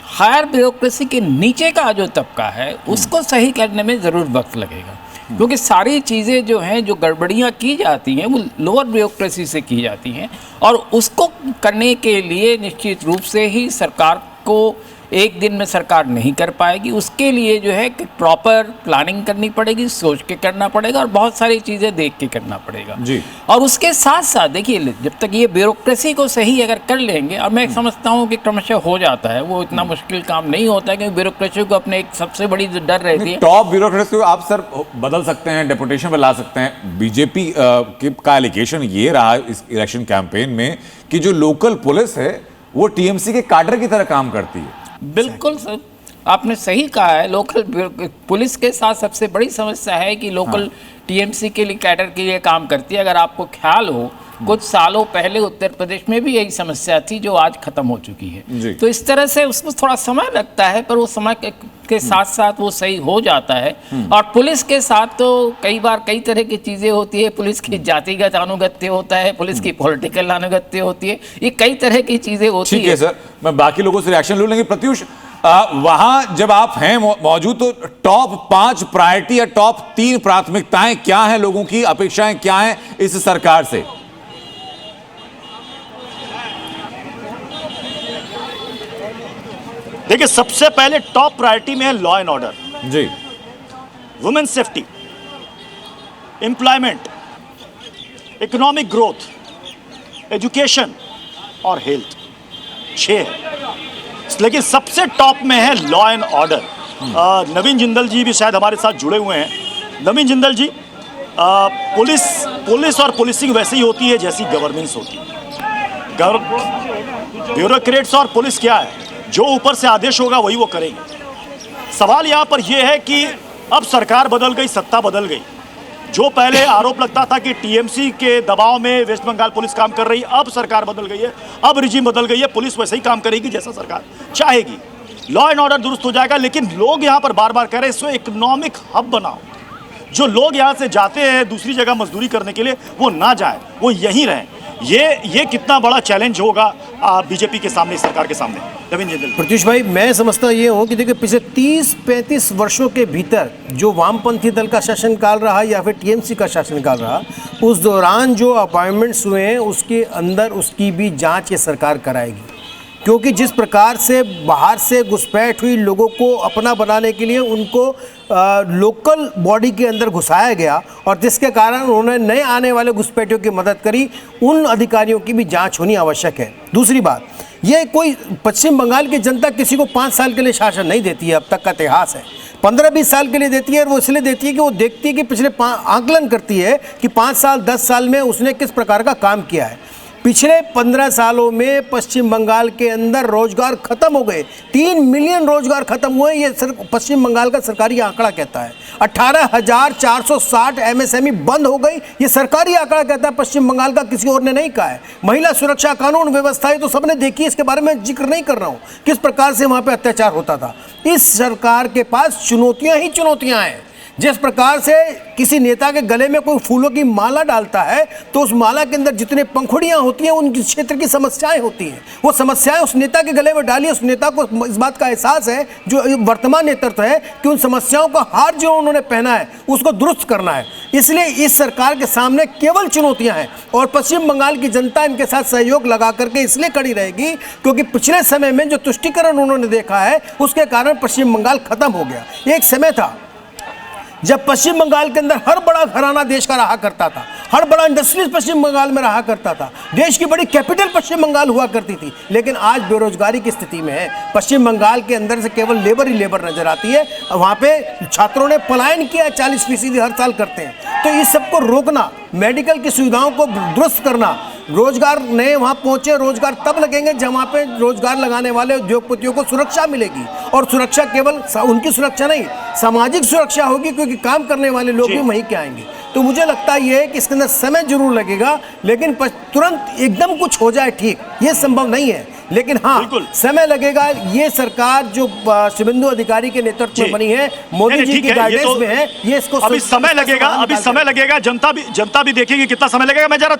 हायर ब्यूरोक्रेसी के नीचे का जो तबका है, उसको सही करने में ज़रूर वक्त लगेगा, क्योंकि सारी चीज़ें जो हैं, जो गड़बड़ियाँ की जाती हैं, वो लोअर ब्यूरोक्रेसी से की जाती हैं, और उसको करने के लिए निश्चित रूप से ही सरकार को एक दिन में सरकार नहीं कर पाएगी। उसके लिए जो है कि प्रॉपर प्लानिंग करनी पड़ेगी, सोच के करना पड़ेगा, और बहुत सारी चीज़ें देख के करना पड़ेगा जी। और उसके साथ साथ देखिए, जब तक ये ब्यूरोक्रेसी को सही अगर कर लेंगे, और मैं समझता हूँ कि क्रमशः हो जाता है, वो इतना मुश्किल काम नहीं होता है, क्योंकि ब्यूरोक्रेसी को अपने एक सबसे बड़ी जो डर रहती है, टॉप ब्यूरोक्रेसी को आप सर बदल सकते हैं, डेपुटेशन पर ला सकते हैं। बीजेपी का एलिगेशन ये रहा इस इलेक्शन कैंपेन में कि जो लोकल पुलिस है वो टीएमसी के काडर की तरह काम करती है। बिल्कुल सर, आपने सही कहा है। लोकल पुलिस के साथ सबसे बड़ी समस्या है कि लोकल टीएमसी के लिए, कैडर के लिए काम करती है। अगर आपको ख्याल हो, कुछ सालों पहले उत्तर प्रदेश में भी यही समस्या थी, जो आज खत्म हो चुकी है। तो इस तरह से उसमें थोड़ा समय लगता है, पर वो समय के साथ साथ वो सही हो जाता है। और पुलिस के साथ तो कई बार कई तरह की चीज़ें होती है। पुलिस की जातिगत अनुगत्य होता है, पुलिस की पॉलिटिकल अनुगत्य होती है, ये कई तरह की चीज़ें होती है। ठीक है सर, मैं बाकी लोगों से रिएक्शन लूँ, लेकिन प्रत्युष, वहां जब आप हैं मौजूद, तो टॉप 5 प्रायोरिटी या टॉप 3 प्राथमिकताएं क्या हैं, लोगों की अपेक्षाएं क्या हैं इस सरकार से? देखिए, सबसे पहले टॉप प्रायोरिटी में है लॉ एंड ऑर्डर जी, women safety, employment, economic growth, education और हेल्थ। 6 है, लेकिन सबसे टॉप में है law and order. Naveen Jindal ji भी शायद हमारे साथ जुड़े हुए हैं। नवीन जिंदल जी, पुलिस और पुलिसिंग वैसे ही होती है जैसी गवर्नेंस होती है। ब्यूरोक्रेट्स और पुलिस क्या है, जो ऊपर से आदेश होगा वही वो करेंगे। सवाल यहाँ पर यह है कि अब सरकार बदल गई, सत्ता बदल गई। जो पहले आरोप लगता था कि टीएमसी के दबाव में वेस्ट बंगाल पुलिस काम कर रही है, अब सरकार बदल गई है, अब रिजीम बदल गई है, पुलिस वैसे ही काम करेगी जैसा सरकार चाहेगी। लॉ एंड ऑर्डर दुरुस्त हो जाएगा। लेकिन लोग यहाँ पर बार बार कह रहे हैं, इसको इकोनॉमिक हब बनाओ। जो लोग यहाँ से जाते हैं दूसरी जगह मजदूरी करने के लिए, वो ना जाए, वो यहीं रहें। ये कितना बड़ा चैलेंज होगा बीजेपी के सामने, सरकार के सामने। नवीन जिंदल। प्रत्युष भाई, मैं समझता ये हूँ कि देखिए, पिछले 30-35 वर्षों के भीतर जो वामपंथी दल का शासनकाल रहा या फिर टीएमसी का शासनकाल रहा, उस दौरान जो अपॉइंटमेंट्स हुए हैं, उसके अंदर उसकी भी जांच ये सरकार कराएगी। क्योंकि जिस प्रकार से बाहर से घुसपैठ हुई लोगों को अपना बनाने के लिए उनको लोकल बॉडी के अंदर घुसाया गया और जिसके कारण उन्होंने नए आने वाले घुसपैठियों की मदद करी, उन अधिकारियों की भी जांच होनी आवश्यक है। दूसरी बात, ये कोई पश्चिम बंगाल की जनता किसी को 5 साल के लिए शासन नहीं देती है, अब तक का इतिहास है। 15-20 साल के लिए देती है और वो इसलिए देती है कि वो देखती है कि पिछले आकलन करती है कि 5 साल 10 साल में उसने किस प्रकार का काम किया है। पिछले 15 सालों में पश्चिम बंगाल के अंदर रोजगार खत्म हो गए, 3 मिलियन रोजगार खत्म हुए, ये पश्चिम बंगाल का सरकारी आंकड़ा कहता है। 18,460 एमएसएमई बंद हो गई, ये सरकारी आंकड़ा कहता है, पश्चिम बंगाल का, किसी और ने नहीं कहा है। महिला सुरक्षा कानून व्यवस्था तो सबने देखी, इसके बारे में जिक्र नहीं कर रहा हूँ किस प्रकार से वहाँ पे अत्याचार होता था। इस सरकार के पास चुनौतियाँ ही चुनौतियाँ हैं। जिस प्रकार से किसी नेता के गले में कोई फूलों की माला डालता है तो उस माला के अंदर जितने पंखुड़ियां होती हैं उन क्षेत्र की समस्याएं होती हैं, वो समस्याएं उस नेता के गले में डाली। उस नेता को इस बात का एहसास है, जो वर्तमान नेतृत्व है, कि उन समस्याओं का हार जो उन्होंने पहना है उसको दुरुस्त करना है। इसलिए इस सरकार के सामने केवल चुनौतियां हैं और पश्चिम बंगाल की जनता इनके साथ सहयोग लगा करके इसलिए खड़ी रहेगी क्योंकि पिछले समय में जो तुष्टीकरण उन्होंने देखा है उसके कारण पश्चिम बंगाल खत्म हो गया। एक समय था जब पश्चिम बंगाल के अंदर हर बड़ा घराना देश का रहा करता था, हर बड़ा इंडस्ट्रीज पश्चिम बंगाल में रहा करता था, देश की बड़ी कैपिटल पश्चिम बंगाल हुआ करती थी। लेकिन आज बेरोजगारी की स्थिति में है, पश्चिम बंगाल के अंदर से केवल लेबर ही लेबर नजर आती है। वहाँ पे छात्रों ने पलायन किया, 40% हर साल करते हैं। तो इस सबको रोकना, मेडिकल की सुविधाओं को दुरुस्त करना, रोजगार नए वहाँ पहुँचे, रोजगार तब लगेंगे जब वहाँ पे रोजगार लगाने वाले उद्योगपतियों को सुरक्षा मिलेगी। और सुरक्षा केवल उनकी सुरक्षा नहीं, सामाजिक सुरक्षा होगी, क्योंकि काम करने वाले लोग भी वहीं के आएंगे। तो मुझे लगता है ये कि इसके अंदर समय जरूर लगेगा, लेकिन तुरंत एकदम कुछ हो जाए ठीक, ये संभव नहीं है। लेकिन हाँ, समय लगेगा। ये सरकार जो शुभेंदु अधिकारी के नेतृत्व में बनी है, मोदी जी की गाइडेंस में है, ये इसको अभी समय लगेगा, अभी समय लगेगा। जनता भी देखेगी कितना समय लगेगा। मैं जरा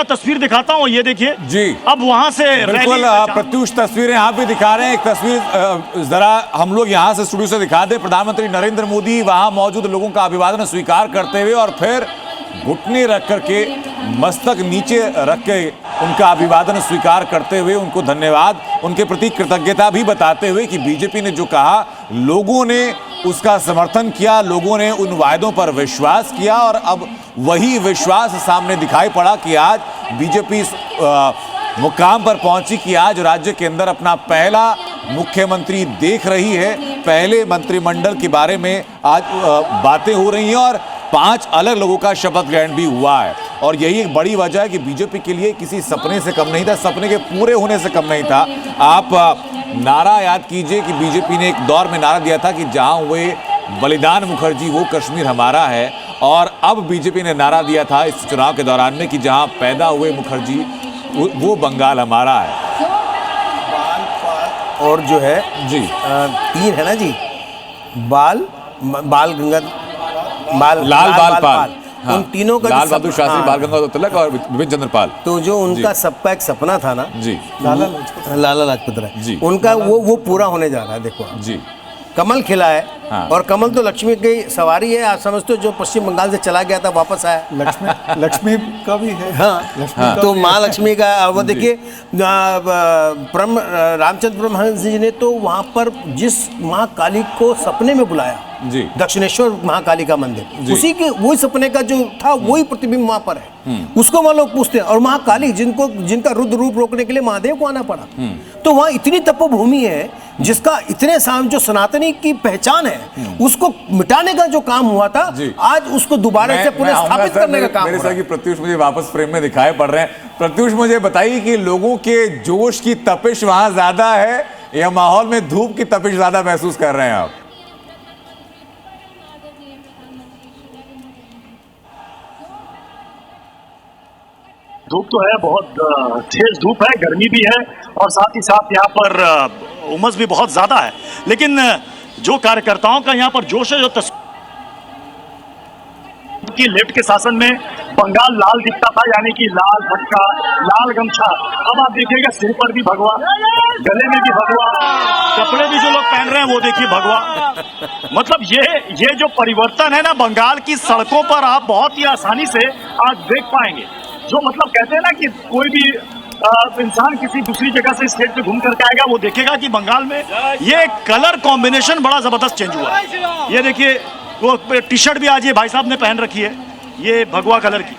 तस्वीर दिखाता हूँ, ये देखिए जी। अब वहां से बिल्कुल प्रत्युष तस्वीरें यहाँ पे दिखा रहे हैं। एक तस्वीर जरा हम लोग यहाँ से स्टूडियो से दिखा दें। प्रधानमंत्री नरेंद्र मोदी वहां मौजूद लोगों का अभिवादन स्वीकार करते हुए और फिर घुटने रख करके, मस्तक नीचे रख के उनका अभिवादन स्वीकार करते हुए उनको धन्यवाद, उनके प्रति कृतज्ञता भी बताते हुए कि बीजेपी ने जो कहा लोगों ने उसका समर्थन किया, लोगों ने उन वायदों पर विश्वास किया और अब वही विश्वास सामने दिखाई पड़ा कि आज बीजेपी मुकाम पर पहुंची कि आज राज्य के अंदर अपना पहला मुख्यमंत्री देख रही है। पहले मंत्रिमंडल के बारे में आज बातें हो रही हैं और 5 अलग लोगों का शपथ ग्रहण भी हुआ है। और यही एक बड़ी वजह है कि बीजेपी के लिए किसी सपने से कम नहीं था, सपने के पूरे होने से कम नहीं था। आप नारा याद कीजिए कि बीजेपी ने एक दौर में नारा दिया था कि जहां हुए बलिदान मुखर्जी वो कश्मीर हमारा है, और अब बीजेपी ने नारा दिया था इस चुनाव के दौरान में कि जहां पैदा हुए मुखर्जी वो बंगाल हमारा है। और जो है जी 3 है ना जी, लाल बाल पाल, हाँ, उन तीनों का लाल बहादुर शास्त्री, बाल गंगाधर तिलक और विपिन चंद्र पाल। तो जो उनका सबका एक सपना था ना जी, लाला लाजपत राय जी, उनका वो पूरा होने जा रहा है। देखो जी, कमल खिला है। हाँ। और कमल तो लक्ष्मी की सवारी है। आप समझते हो जो पश्चिम बंगाल से चला गया था वापस आया, लक्ष्मी का भी है। हाँ, तो माँ लक्ष्मी का वो देखिए, रामचंद्र परमहंस जी ने तो वहाँ पर जिस माँ काली को सपने में बुलाया जी, दक्षिणेश्वर महाकाली का मंदिर, उसी के वही सपने का जो था वही प्रतिबिंब वहाँ पर है। उसको वहाँ लोग पूछते हैं। और महाकाली जिनका रुद्र रूप रोकने के लिए महादेव को आना पड़ा। तो वहाँ इतनी तपोभूमि है जिसका इतने साल जो सनातनी की पहचान है उसको मिटाने का जो काम हुआ था, आज उसको दोबारा से पुनः स्थापित करने का काम मेरे साथ प्रत्युष मुझे वापस फ्रेम में दिखाई पड़ रहे हैं। प्रत्युष मुझे बताइए कि लोगों के जोश की तपिश वहां ज्यादा है या माहौल में धूप की तपिश ज्यादा महसूस कर रहे हैं आप? धूप तो है, बहुत तेज धूप है, गर्मी भी है और साथ ही साथ यहाँ पर उमस भी बहुत ज्यादा है। लेकिन जो कार्यकर्ताओं का यहाँ पर जोश है, जो कि लेफ्ट के शासन में बंगाल लाल दिखता था, यानी कि लाल फटका, लाल गमछा, अब आप देखिएगा सिर पर भी भगवा, गले में भी भगवा, कपड़े भी जो लोग पहन रहे हैं वो देखिए भगवा। मतलब ये जो परिवर्तन है ना बंगाल की सड़कों पर, आप बहुत ही आसानी से आज देख पाएंगे। जो मतलब कहते हैं ना कि कोई भी इंसान किसी दूसरी जगह से स्टेट पे घूम करके आएगा, वो देखेगा कि बंगाल में ये कलर कॉम्बिनेशन बड़ा जबरदस्त चेंज हुआ है। ये देखिए, वो टी शर्ट भी आज ये भाई साहब ने पहन रखी है, ये भगवा कलर की।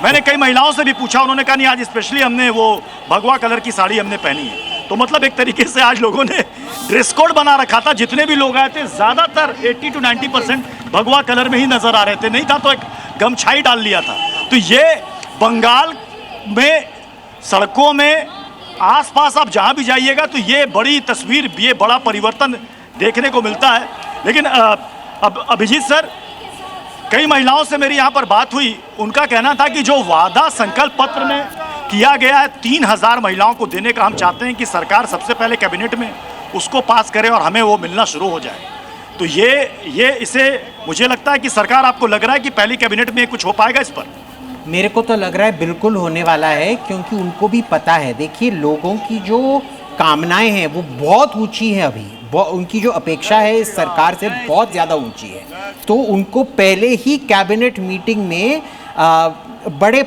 मैंने कई महिलाओं से भी पूछा, उन्होंने कहा नहीं, आज स्पेशली हमने वो भगवा कलर की साड़ी हमने पहनी है। तो मतलब एक तरीके से आज लोगों ने ड्रेस कोड बना रखा था। जितने भी लोग आए थे ज़्यादातर 80 to 90% भगवा कलर में ही नजर आ रहे थे, नहीं था तो एक गमछाई डाल लिया था। तो ये बंगाल में सड़कों में आसपास आप जहाँ भी जाइएगा तो ये बड़ी तस्वीर, ये बड़ा परिवर्तन देखने को मिलता है। लेकिन अब अभिजीत सर, कई महिलाओं से मेरी यहाँ पर बात हुई, उनका कहना था कि जो वादा संकल्प पत्र में किया गया है 3000 महिलाओं को देने का, हम चाहते हैं कि सरकार सबसे पहले कैबिनेट में उसको पास करे और हमें वो मिलना शुरू हो जाए। तो ये इसे मुझे लगता है कि सरकार, आपको लग रहा है कि पहली कैबिनेट में कुछ हो पाएगा इस पर? मेरे को तो लग रहा है बिल्कुल होने वाला है, क्योंकि उनको भी पता है। देखिए, लोगों की जो कामनाएं हैं वो बहुत ऊंची है अभी, उनकी जो अपेक्षा है इस सरकार से बहुत ज़्यादा ऊंची है। तो उनको पहले ही कैबिनेट मीटिंग में बड़े,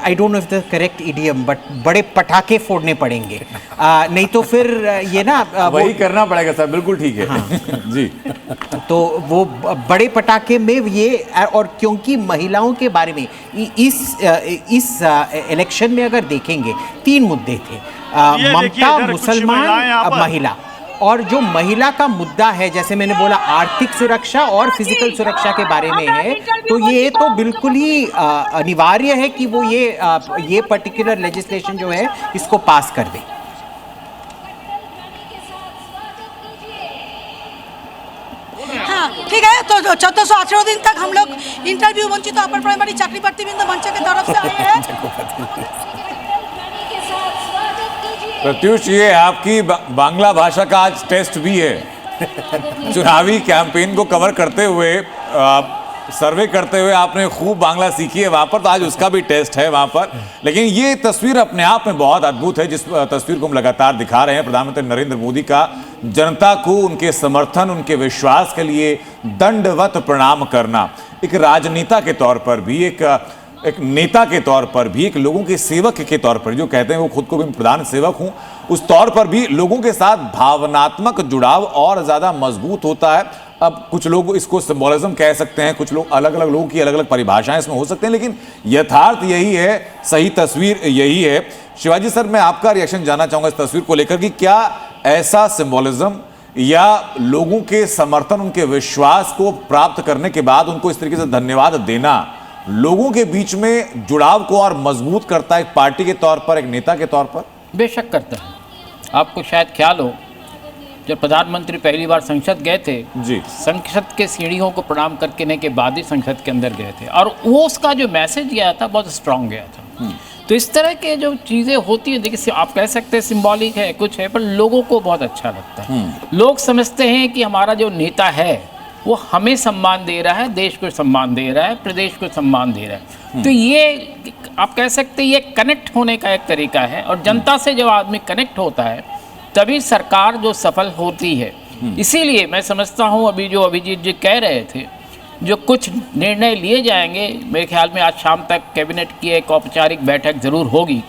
I don't know if the correct idiom, but बड़े पटाखे फोड़ने पड़ेंगे, नहीं तो फिर ये ना वही करना पड़ेगा सर, बिल्कुल ठीक है। हाँ। जी, तो वो बड़े पटाखे में ये, और क्योंकि महिलाओं के बारे में इस इलेक्शन में अगर देखेंगे 3 मुद्दे थे, ममता, मुसलमान, महिला। और जो महिला का मुद्दा है, जैसे मैंने बोला, आर्थिक सुरक्षा और फिजिकल सुरक्षा के बारे में है, तो ये तो बिल्कुल ही अनिवार्य है कि वो ये पर्टिकुलर लेजिस्लेशन जो है इसको पास कर दे। हाँ, ठीक है। तो 1418 दिन तक हम लोग इंटरव्यू वंचित अपर प्राइमरी चाकरी प्रतिबंध मंच के तरफ से आए हैं। प्रत्युष, ये आपकी बांग्ला भाषा का आज टेस्ट भी है। चुनावी कैंपेन को कवर करते हुए, सर्वे करते हुए आपने खूब बांग्ला सीखी है वहाँ पर, तो आज उसका भी टेस्ट है वहाँ पर। लेकिन ये तस्वीर अपने आप में बहुत अद्भुत है, जिस तस्वीर को हम लगातार दिखा रहे हैं। प्रधानमंत्री नरेंद्र मोदी का जनता को उनके समर्थन, उनके विश्वास के लिए दंडवत प्रणाम करना, एक राजनेता के तौर पर भी, एक नेता के तौर पर भी, एक लोगों के सेवक के तौर पर, जो कहते हैं वो खुद को भी प्रधान सेवक हूं, उस तौर पर भी लोगों के साथ भावनात्मक जुड़ाव और ज़्यादा मजबूत होता है। अब कुछ लोग इसको सिंबोलिज्म कह सकते हैं, कुछ लोग, अलग अलग लोगों की अलग अलग परिभाषाएं इसमें हो सकते हैं, लेकिन यथार्थ यही है, सही तस्वीर यही है। शिवाजी सर, मैं आपका रिएक्शन जानना चाहूँगा इस तस्वीर को लेकर कि क्या ऐसा सिंबोलिज्म या लोगों के समर्थन, उनके विश्वास को प्राप्त करने के बाद उनको इस तरीके से धन्यवाद देना लोगों के बीच में जुड़ाव को और मजबूत करता है, एक पार्टी के तौर पर, एक नेता के तौर पर? बेशक करता है। आपको शायद ख्याल हो, जब प्रधानमंत्री पहली बार संसद गए थे जी, संसद के सीढ़ियों को प्रणाम करने के बाद ही संसद के अंदर गए थे, और वो उसका जो मैसेज गया था बहुत स्ट्रांग गया था। तो इस तरह के जो चीज़ें होती हैं, देखिए आप कह सकते हैं सिंबॉलिक है, कुछ है, पर लोगों को बहुत अच्छा लगता है। लोग समझते हैं कि हमारा जो नेता है वो हमें सम्मान दे रहा है, देश को सम्मान दे रहा है, प्रदेश को सम्मान दे रहा है। तो ये आप कह सकते हैं ये कनेक्ट होने का एक तरीका है, और जनता से जब आदमी कनेक्ट होता है तभी सरकार जो सफल होती है। इसीलिए मैं समझता हूँ, अभी जो अभिजीत जी कह रहे थे, जो कुछ निर्णय लिए जाएंगे, मेरे ख्याल में आज शाम तक कैबिनेट की एक औपचारिक बैठक ज़रूर होगी,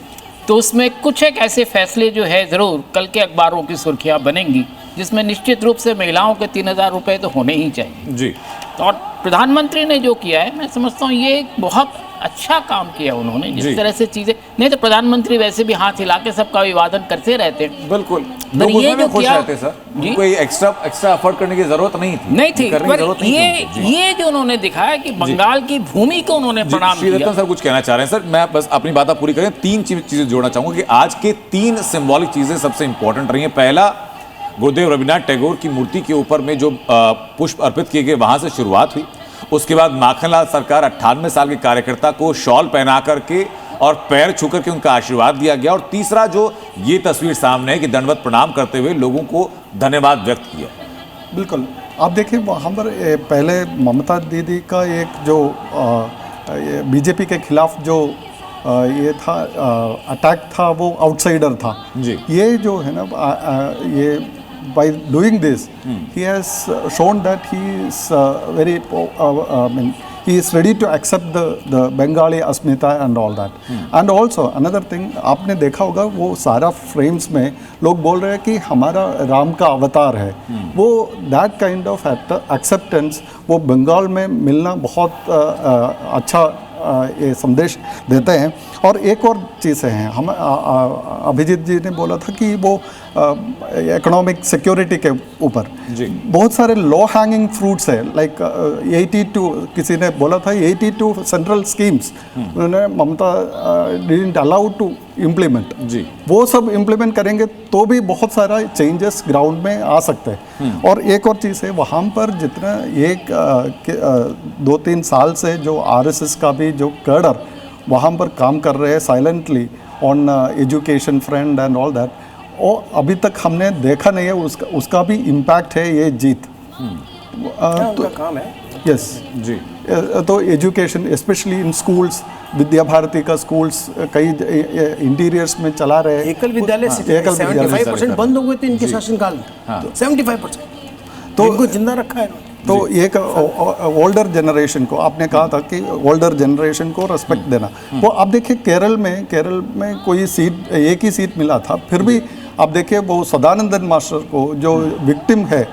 तो उसमें कुछ एक ऐसे फैसले जो है ज़रूर कल के अखबारों की सुर्खियाँ बनेंगी, जिसमें निश्चित रूप से महिलाओं के 3000 रुपये तो होने ही चाहिए जी। और प्रधानमंत्री ने जो किया है, मैं समझता हूँ ये बहुत अच्छा काम किया उन्होंने, जिस तरह से चीज़ें, नहीं तो प्रधानमंत्री वैसे भी हाथ हिला के सबका अभिवादन करते रहते हैं। बिल्कुल, पर ये जो किया सर, कोई एक्स्ट्रा एफर्ट करने की जरूरत नहीं थी, पर ये जो उन्होंने दिखाया कि बंगाल की भूमि को उन्होंने प्रणाम किया। सर कुछ कहना चाह रहे हैं सर, मैं बस अपनी बात पूरी करें, 3 चीजें जोड़ना चाहूंगा कि आज के 3 सिंबॉलिक चीजें सबसे इंपॉर्टेंट रही हैं। पहला, गुरुदेव रविन्द्रनाथ टैगोर की मूर्ति के ऊपर में जो पुष्प अर्पित किए गए, वहां से शुरुआत हुई। उसके बाद माखनलाल सरकार 98 साल के कार्यकर्ता को शॉल पहना करके और पैर छू करके उनका आशीर्वाद दिया गया। और तीसरा, जो ये तस्वीर सामने है कि दंडवत प्रणाम करते हुए लोगों को धन्यवाद व्यक्त किया। बिल्कुल, आप देखिए वहाँ पर पहले ममता दीदी का एक जो बीजेपी के खिलाफ जो ये था अटैक था, वो आउटसाइडर था जी। ये जो है ना, ये by doing this he has shown that he is very he is ready to accept the Bengali Asmita and all that. And also another thing, आपने देखा होगा वो सारा फ्रेम्स में लोग बोल रहे हैं कि हमारा राम का अवतार है. वो that kind of acceptance वो बंगाल में मिलना बहुत अच्छा ये संदेश देते हैं. और एक और चीज़ है, हम अभिजीत जी ने बोला था कि वो इकोनॉमिक सिक्योरिटी के ऊपर बहुत सारे लो हैंगिंग फ्रूट्स है. लाइक 82 किसी ने बोला था 82 सेंट्रल स्कीम्स उन्होंने ममता डिडंट अलाउ टू इम्प्लीमेंट. वो सब इम्प्लीमेंट करेंगे तो भी बहुत सारा चेंजेस ग्राउंड में आ सकते हैं. और एक और चीज़ है, वहाँ पर जितना एक 2-3 साल से जो आरएसएस का भी जो कैडर वहाँ पर काम कर रहे हैं silently on education front end all that, और अभी तक हमने देखा नहीं है उसका भी इम्पैक्ट है ये जीत. तो काम है. यस जी. तो education specially in schools, Vidya Bharati का स्कूल्स कई इंटीरियर्स में चला रहे हैं. एकल विद्यालय 75% बंद हो गए थे इनके शासनकाल में. 75% तो इनको जिंदा रखा है. तो एक ओल्डर जनरेशन को आपने कहा था कि ओल्डर जनरेशन को रेस्पेक्ट देना. वो आप देखिए केरल में कोई सीट, एक ही सीट मिला था, फिर भी आप देखिए वो सदानंदन मास्टर को जो विक्टिम है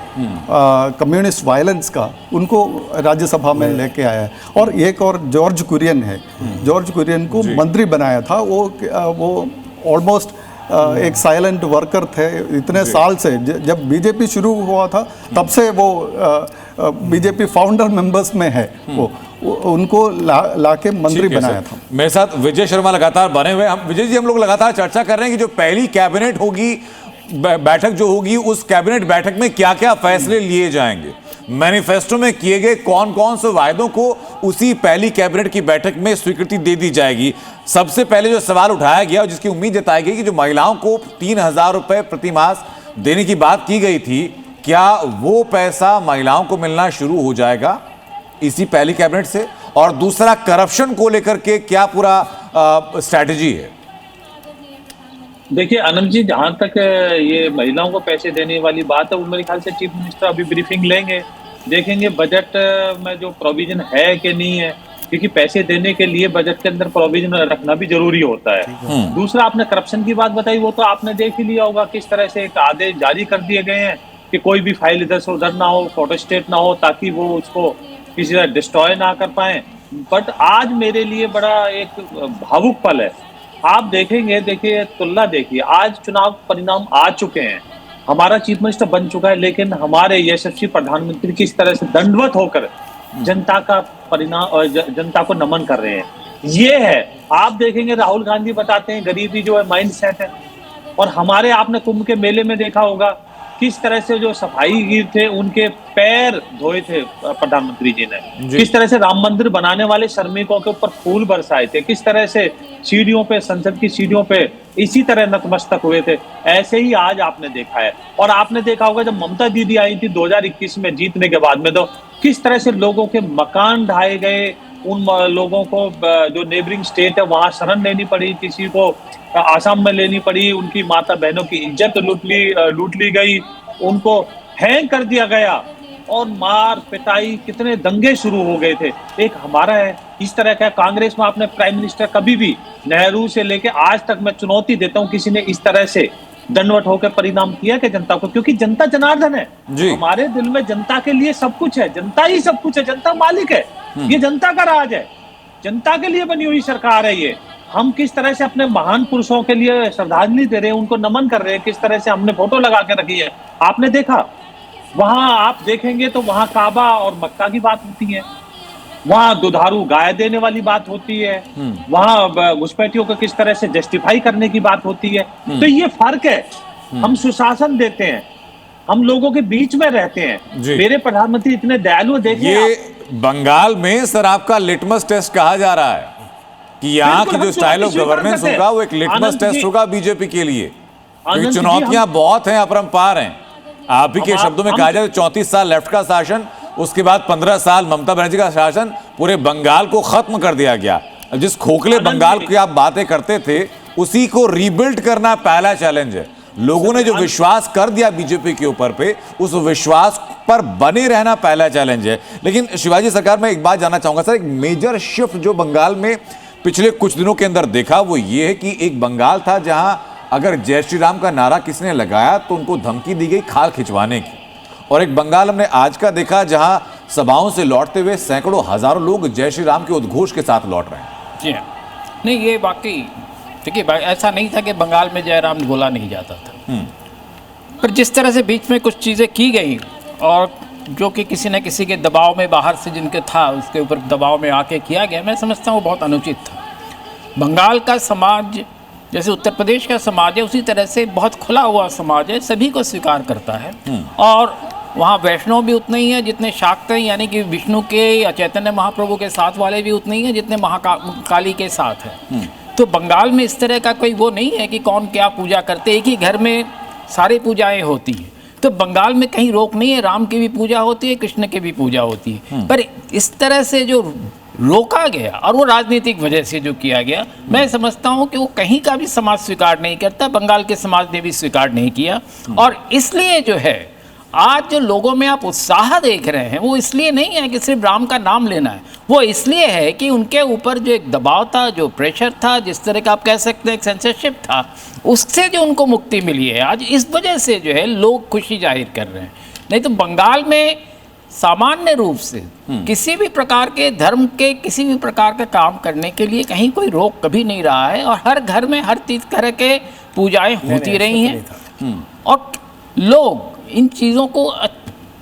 कम्युनिस्ट वायलेंस का, उनको राज्यसभा में लेके आया है. और एक और जॉर्ज कुरियन है, जॉर्ज कुरियन को मंत्री बनाया था. वो ऑलमोस्ट एक साइलेंट वर्कर थे इतने साल से. जब बीजेपी शुरू हुआ था तब से वो बीजेपी फाउंडर मेंबर्स में है. वो उनको लाके मंत्री बनाया था. मेरे साथ विजय शर्मा लगातार बने हुए. हम विजय जी, हम लोग लगातार चर्चा कर रहे हैं कि जो पहली कैबिनेट होगी, बैठक जो होगी, उस कैबिनेट बैठक में क्या क्या फैसले लिए जाएंगे, मैनिफेस्टो में किए गए कौन कौन से वायदों को उसी पहली कैबिनेट की बैठक में स्वीकृति दे दी जाएगी. सबसे पहले जो सवाल उठाया गया और जिसकी उम्मीद जताई गई कि जो महिलाओं को 3,000 रुपए प्रति मास देने की बात की गई थी, क्या वो पैसा महिलाओं को मिलना शुरू हो जाएगा इसी पहली कैबिनेट से? और दूसरा, करप्शन को लेकर के क्या पूरा स्ट्रैटेजी है? देखिए आनंद जी, जहां तक ये महिलाओं को पैसे देने वाली बात है, वो मेरे ख्याल से चीफ मिनिस्टर अभी ब्रीफिंग लेंगे, देखेंगे बजट में जो प्रोविजन है कि नहीं है, क्योंकि पैसे देने के लिए बजट के अंदर प्रोविजन रखना भी जरूरी होता है. दूसरा, आपने करप्शन की बात बताई, वो तो आपने देख ही लिया होगा किस तरह से एक आदेश जारी कर दिए गए हैं कि कोई भी फाइल इधर से उधर ना हो, फोटोस्टेट ना हो, ताकि वो उसको किसी तरह डिस्ट्रॉय ना कर पाए. बट आज मेरे लिए बड़ा एक भावुक पल है. आप देखेंगे, देखिए तुलना देखिए, आज चुनाव परिणाम आ चुके हैं, हमारा चीफ मिनिस्टर बन चुका है, लेकिन हमारे यशस्वी प्रधानमंत्री किस तरह से दंडवत होकर जनता का परिणाम और जनता को नमन कर रहे हैं, ये है. आप देखेंगे राहुल गांधी बताते हैं गरीबी जो है माइंड सेट है, और हमारे आपने कुंभ के मेले में देखा होगा किस तरह से जो सफाईगीर थे उनके पैर धोए थे प्रधानमंत्री जी ने, किस तरह से राम मंदिर बनाने वाले श्रमिकों के ऊपर फूल बरसाए थे, किस तरह से सीढ़ियों पे, संसद की सीढ़ियों पे इसी तरह नतमस्तक हुए थे. ऐसे ही आज आपने देखा है. और आपने देखा होगा जब ममता दीदी आई थी 2021 में जीतने के बाद में, तो किस तरह से लोगों के मकान ढाए गए, उन लोगों को जो नेबरिंग स्टेट है वहां शरण लेनी पड़ी, किसी को आसाम में लेनी पड़ी, उनकी माता बहनों की इज्जत लूट ली गई, उनको हैंग कर दिया गया, और मार पिटाई, कितने दंगे शुरू हो गए थे. एक हमारा है इस तरह का. कांग्रेस में आपने प्राइम मिनिस्टर कभी भी नेहरू से लेके आज तक मैं चुनौती देता हूं, किसी ने इस तरह से दंडवत होकर परिणाम किया कि जनता को, क्योंकि जनता जनार्दन है. हमारे दिल में जनता के लिए सब कुछ है, जनता ही सब कुछ है, जनता मालिक है, ये जनता का राज है, जनता के लिए बनी हुई सरकार है ये. हम किस तरह से अपने महान पुरुषों के लिए श्रद्धांजलि दे रहे हैं, उनको नमन कर रहे हैं, किस तरह से हमने फोटो लगा के रखी है. आपने देखा वहां, आप देखेंगे तो वहां काबा और मक्का की बात होती है, वहां दुधारू गाय देने वाली बात होती है, वहां घुसपैठियों को किस तरह से जस्टिफाई करने की बात होती है. तो ये फर्क है. हम सुशासन देते हैं, हम लोगों के बीच में रहते हैं. मेरे प्रधानमंत्री इतने दयालु. देखिए ये बंगाल में सर आपका लिटमस टेस्ट कहा जा रहा है कि यहाँ की जो स्टाइल ऑफ गवर्नेंस होगा वो एक लिटमस टेस्ट होगा बीजेपी के लिए, क्योंकि चुनौतियां बहुत हैं, अपरंपार हैं. आप ही के शब्दों में कहा जाए 34 साल लेफ्ट का शासन, उसके बाद 15 साल ममता बनर्जी का शासन, पूरे बंगाल को खत्म कर दिया गया. जिस खोखले बंगाल की आप बातें करते थे, उसी को रीबिल्ड करना पहला चैलेंज है. लोगों ने जो विश्वास कर दिया बीजेपी के ऊपर पे, उस विश्वास पर बने रहना पहला चैलेंज है। लेकिन शिवाजी सरकार, मैं एक बात जानना चाहूंगा सर, एक मेजर शिफ्ट जो बंगाल में पिछले कुछ दिनों के अंदर देखा वो ये है कि एक बंगाल था जहां अगर जय श्री राम का नारा किसी ने लगाया तो उनको धमकी दी गई खाल खिंचवाने की, और एक बंगाल हमने आज का देखा जहां सभाओं से लौटते हुए सैकड़ों हजारों लोग जय श्री राम के उद्घोष के साथ लौट रहे हैं। जी नहीं, ये वाकई देखिए ऐसा नहीं था कि बंगाल में जयराम बोला नहीं जाता था, पर जिस तरह से बीच में कुछ चीज़ें की गई और जो कि किसी न किसी के दबाव में बाहर से जिनके था उसके ऊपर दबाव में आके किया गया, मैं समझता हूँ बहुत अनुचित था। बंगाल का समाज जैसे उत्तर प्रदेश का समाज है उसी तरह से बहुत खुला हुआ समाज है, सभी को स्वीकार करता है, और वहाँ वैष्णव भी उतने ही हैं जितने शाक्त हैं, यानी कि विष्णु के या चैतन्य महाप्रभु के साथ वाले भी उतने ही हैं जितने महाकाली के साथ हैं। तो बंगाल में इस तरह का कोई वो नहीं है कि कौन क्या पूजा करते, एक ही घर में सारी पूजाएं होती हैं। तो बंगाल में कहीं रोक नहीं है, राम की भी पूजा होती है, कृष्ण की भी पूजा होती है, पर इस तरह से जो रोका गया और वो राजनीतिक वजह से जो किया गया, मैं समझता हूँ कि वो कहीं का भी समाज स्वीकार नहीं करता, बंगाल के समाज ने भी स्वीकार नहीं किया। और इसलिए जो है आज जो लोगों में आप उत्साह देख रहे हैं वो इसलिए नहीं है कि सिर्फ राम का नाम लेना है, वो इसलिए है कि उनके ऊपर जो एक दबाव था, जो प्रेशर था, जिस तरह का आप कह सकते हैं एक सेंसरशिप था, उससे जो उनको मुक्ति मिली है आज, इस वजह से जो है लोग खुशी जाहिर कर रहे हैं। नहीं तो बंगाल में सामान्य रूप से किसी भी प्रकार के धर्म के किसी भी प्रकार का काम करने के लिए कहीं कोई रोक कभी नहीं रहा है, और हर घर में हर तरह के पूजाएं होती रही हैं, और लोग इन चीज़ों को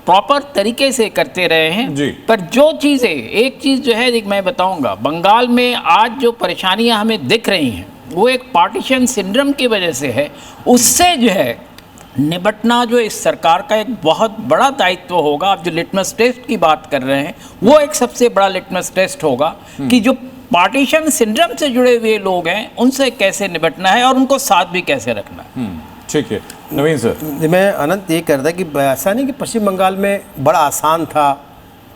प्रॉपर तरीके से करते रहे हैं। पर जो चीज़ें, एक चीज़ जो है मैं बताऊंगा, बंगाल में आज जो परेशानियां हमें दिख रही हैं वो एक पार्टीशन सिंड्रोम की वजह से है। उससे जो है निपटना जो इस सरकार का एक बहुत बड़ा दायित्व होगा। आप जो लिटमस टेस्ट की बात कर रहे हैं वो एक सबसे बड़ा लिटमस टेस्ट होगा कि जो पार्टीशन सिंड्रोम से जुड़े हुए लोग हैं उनसे कैसे निपटना है और उनको साथ भी कैसे रखना है। ठीक है नवीन सर। मैं अनंत ये कहता कि ऐसा नहीं कि पश्चिम बंगाल में बड़ा आसान था,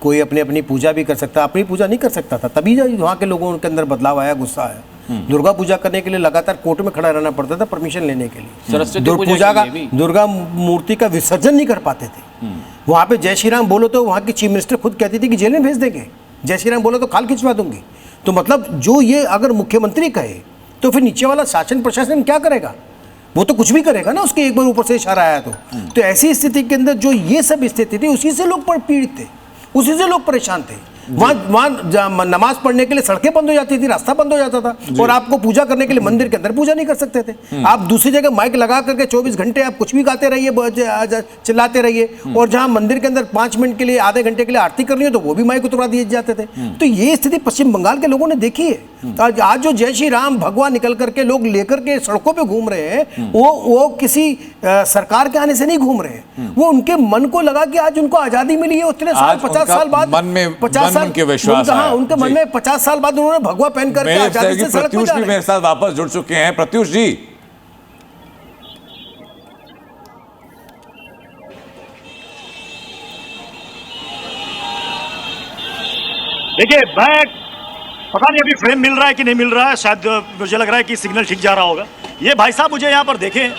कोई अपनी अपनी पूजा भी कर सकता, अपनी पूजा नहीं कर सकता था, तभी वहाँ के लोगों के अंदर बदलाव आया, गुस्सा आया। दुर्गा पूजा करने के लिए लगातार कोर्ट में खड़ा रहना पड़ता था परमिशन लेने के लिए। दुर्गा मूर्ति का विसर्जन नहीं कर पाते थे। वहाँ पे जय श्री राम बोलो तो वहाँ की चीफ मिनिस्टर खुद कहती थी कि जेल में भेज देंगे, जय श्री राम बोलो तो खाल खिंचवा दूंगी। तो मतलब जो ये अगर मुख्यमंत्री कहे तो फिर नीचे वाला शासन प्रशासन क्या करेगा? वो तो कुछ भी करेगा ना, उसके एक बार ऊपर से इशारा आया तो ऐसी स्थिति के अंदर जो ये सब स्थिति थी उसी से लोग पीड़ित थे, उसी से लोग परेशान थे। वहाँ नमाज पढ़ने के लिए सड़कें बंद हो जाती थी, रास्ता बंद हो जाता था, और आपको पूजा करने के लिए मंदिर के अंदर पूजा नहीं कर सकते थे। आप दूसरी जगह माइक लगा करके 24 घंटे आप कुछ भी गाते रहिए, चिल्लाते रहिए, और जहाँ मंदिर के अंदर 5 मिनट के लिए, आधे घंटे के लिए आरती करनी हो तो वो भी माइक उतरवा दिए जाते थे। तो ये स्थिति पश्चिम बंगाल के लोगों ने देखी है। आज जो जय श्री राम भगवा निकल करके लोग लेकर के सड़कों पे घूम रहे हैं, वो किसी सरकार के आने से नहीं घूम रहे हैं, वो उनके मन को लगा कि आज उनको आजादी मिली है, उतने साल 50 साल बाद, 50 उनके विश्वास है, उनके मन में 50 साल बाद उन्होंने भगवा पहन करके आजादी से सड़क पर जा रहे हैं। मेरे साथ वापस जुड़ चुके हैं प्रत्युष जी। देखिए, मैं पता नहीं अभी फ्रेम मिल रहा है कि नहीं मिल रहा है, शायद मुझे लग रहा है कि सिग्नल ठीक जा रहा होगा। ये भाई साहब मुझे यहाँ पर देखें,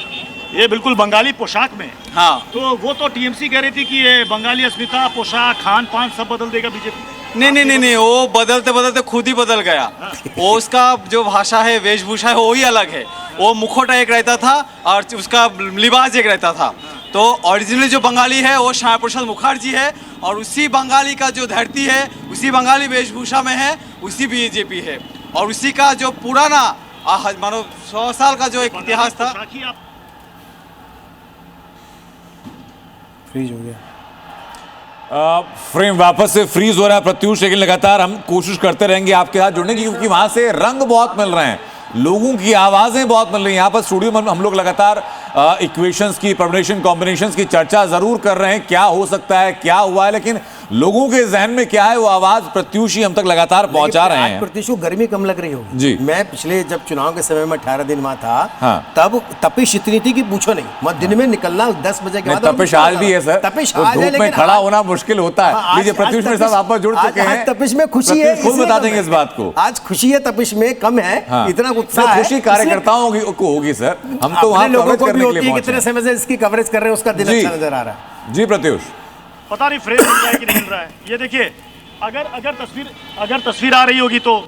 ये बिल्कुल बंगाली पोशाक में। हाँ, तो वो तो टीएमसी कह रही थी कि ये बंगाली अस्मिता, पोशाक, खान पान सब बदल देगा बीजेपी। नहीं, वो बदलते बदलते खुद ही बदल गया। वो उसका जो भाषा है, वेशभूषा है, वो ही अलग है। वो मुखौटा एक रहता था और उसका लिबास एक रहता था। तो ओरिजिनली जो बंगाली है वो श्यामा प्रसाद मुखर्जी है, और उसी बंगाली का जो धरती है, उसी बंगाली वेशभूषा में है, उसी बीजेपी है, और उसी का जो पुराना मानो 100 साल का जो एक इतिहास था। फ्रीज हो गया, फ्रेम वापस से फ्रीज हो रहा है प्रत्युष, लेकिन लगातार हम कोशिश करते रहेंगे आपके साथ जुड़ने की, क्योंकि वहां से रंग बहुत मिल रहे हैं, लोगों की आवाजें बहुत मिल रही हैं। यहाँ पर स्टूडियो में हम लोग लगातार इक्वेशंस की, परम्यूटेशन कॉम्बिनेशंस की चर्चा जरूर कर रहे हैं, क्या हो सकता है, क्या हुआ है, लेकिन लोगों के जहन में क्या है वो आवाज प्रत्युष ही हम तक लगातार पहुंचा रहे हैं। प्रत्युष को गर्मी कम लग रही होगी जी। मैं पिछले जब चुनाव के समय में 18 दिन वहां था, हाँ। तब तपिश इतनी थी कि पूछो नहीं, मैं दिन में निकलना 10 बजे के बाद। तपिश आज भी है सर, तपिश आज है, धूप में खड़ा होना मुश्किल होता है। लीजिए प्रत्युष मेरे साथ वापस जुड़ चुके हैं। तपिश में खुशी है, खुद बता देंगे इस बात को। आज खुशी है, तपिश में कम है, इतना उत्साह है। खुशी कार्यकर्ताओं को होगी सर, हम तो वहां लोगों को भी होती है, कितने समय से इसकी कवरेज कर रहे हैं, उसका दिन अच्छा नजर आ रहा है। जी प्रत्युष। पता नहीं फ्रेम मिल रहा है कि नहीं मिल रहा है। ये देखिए, अगर तस्वीर आ रही होगी तो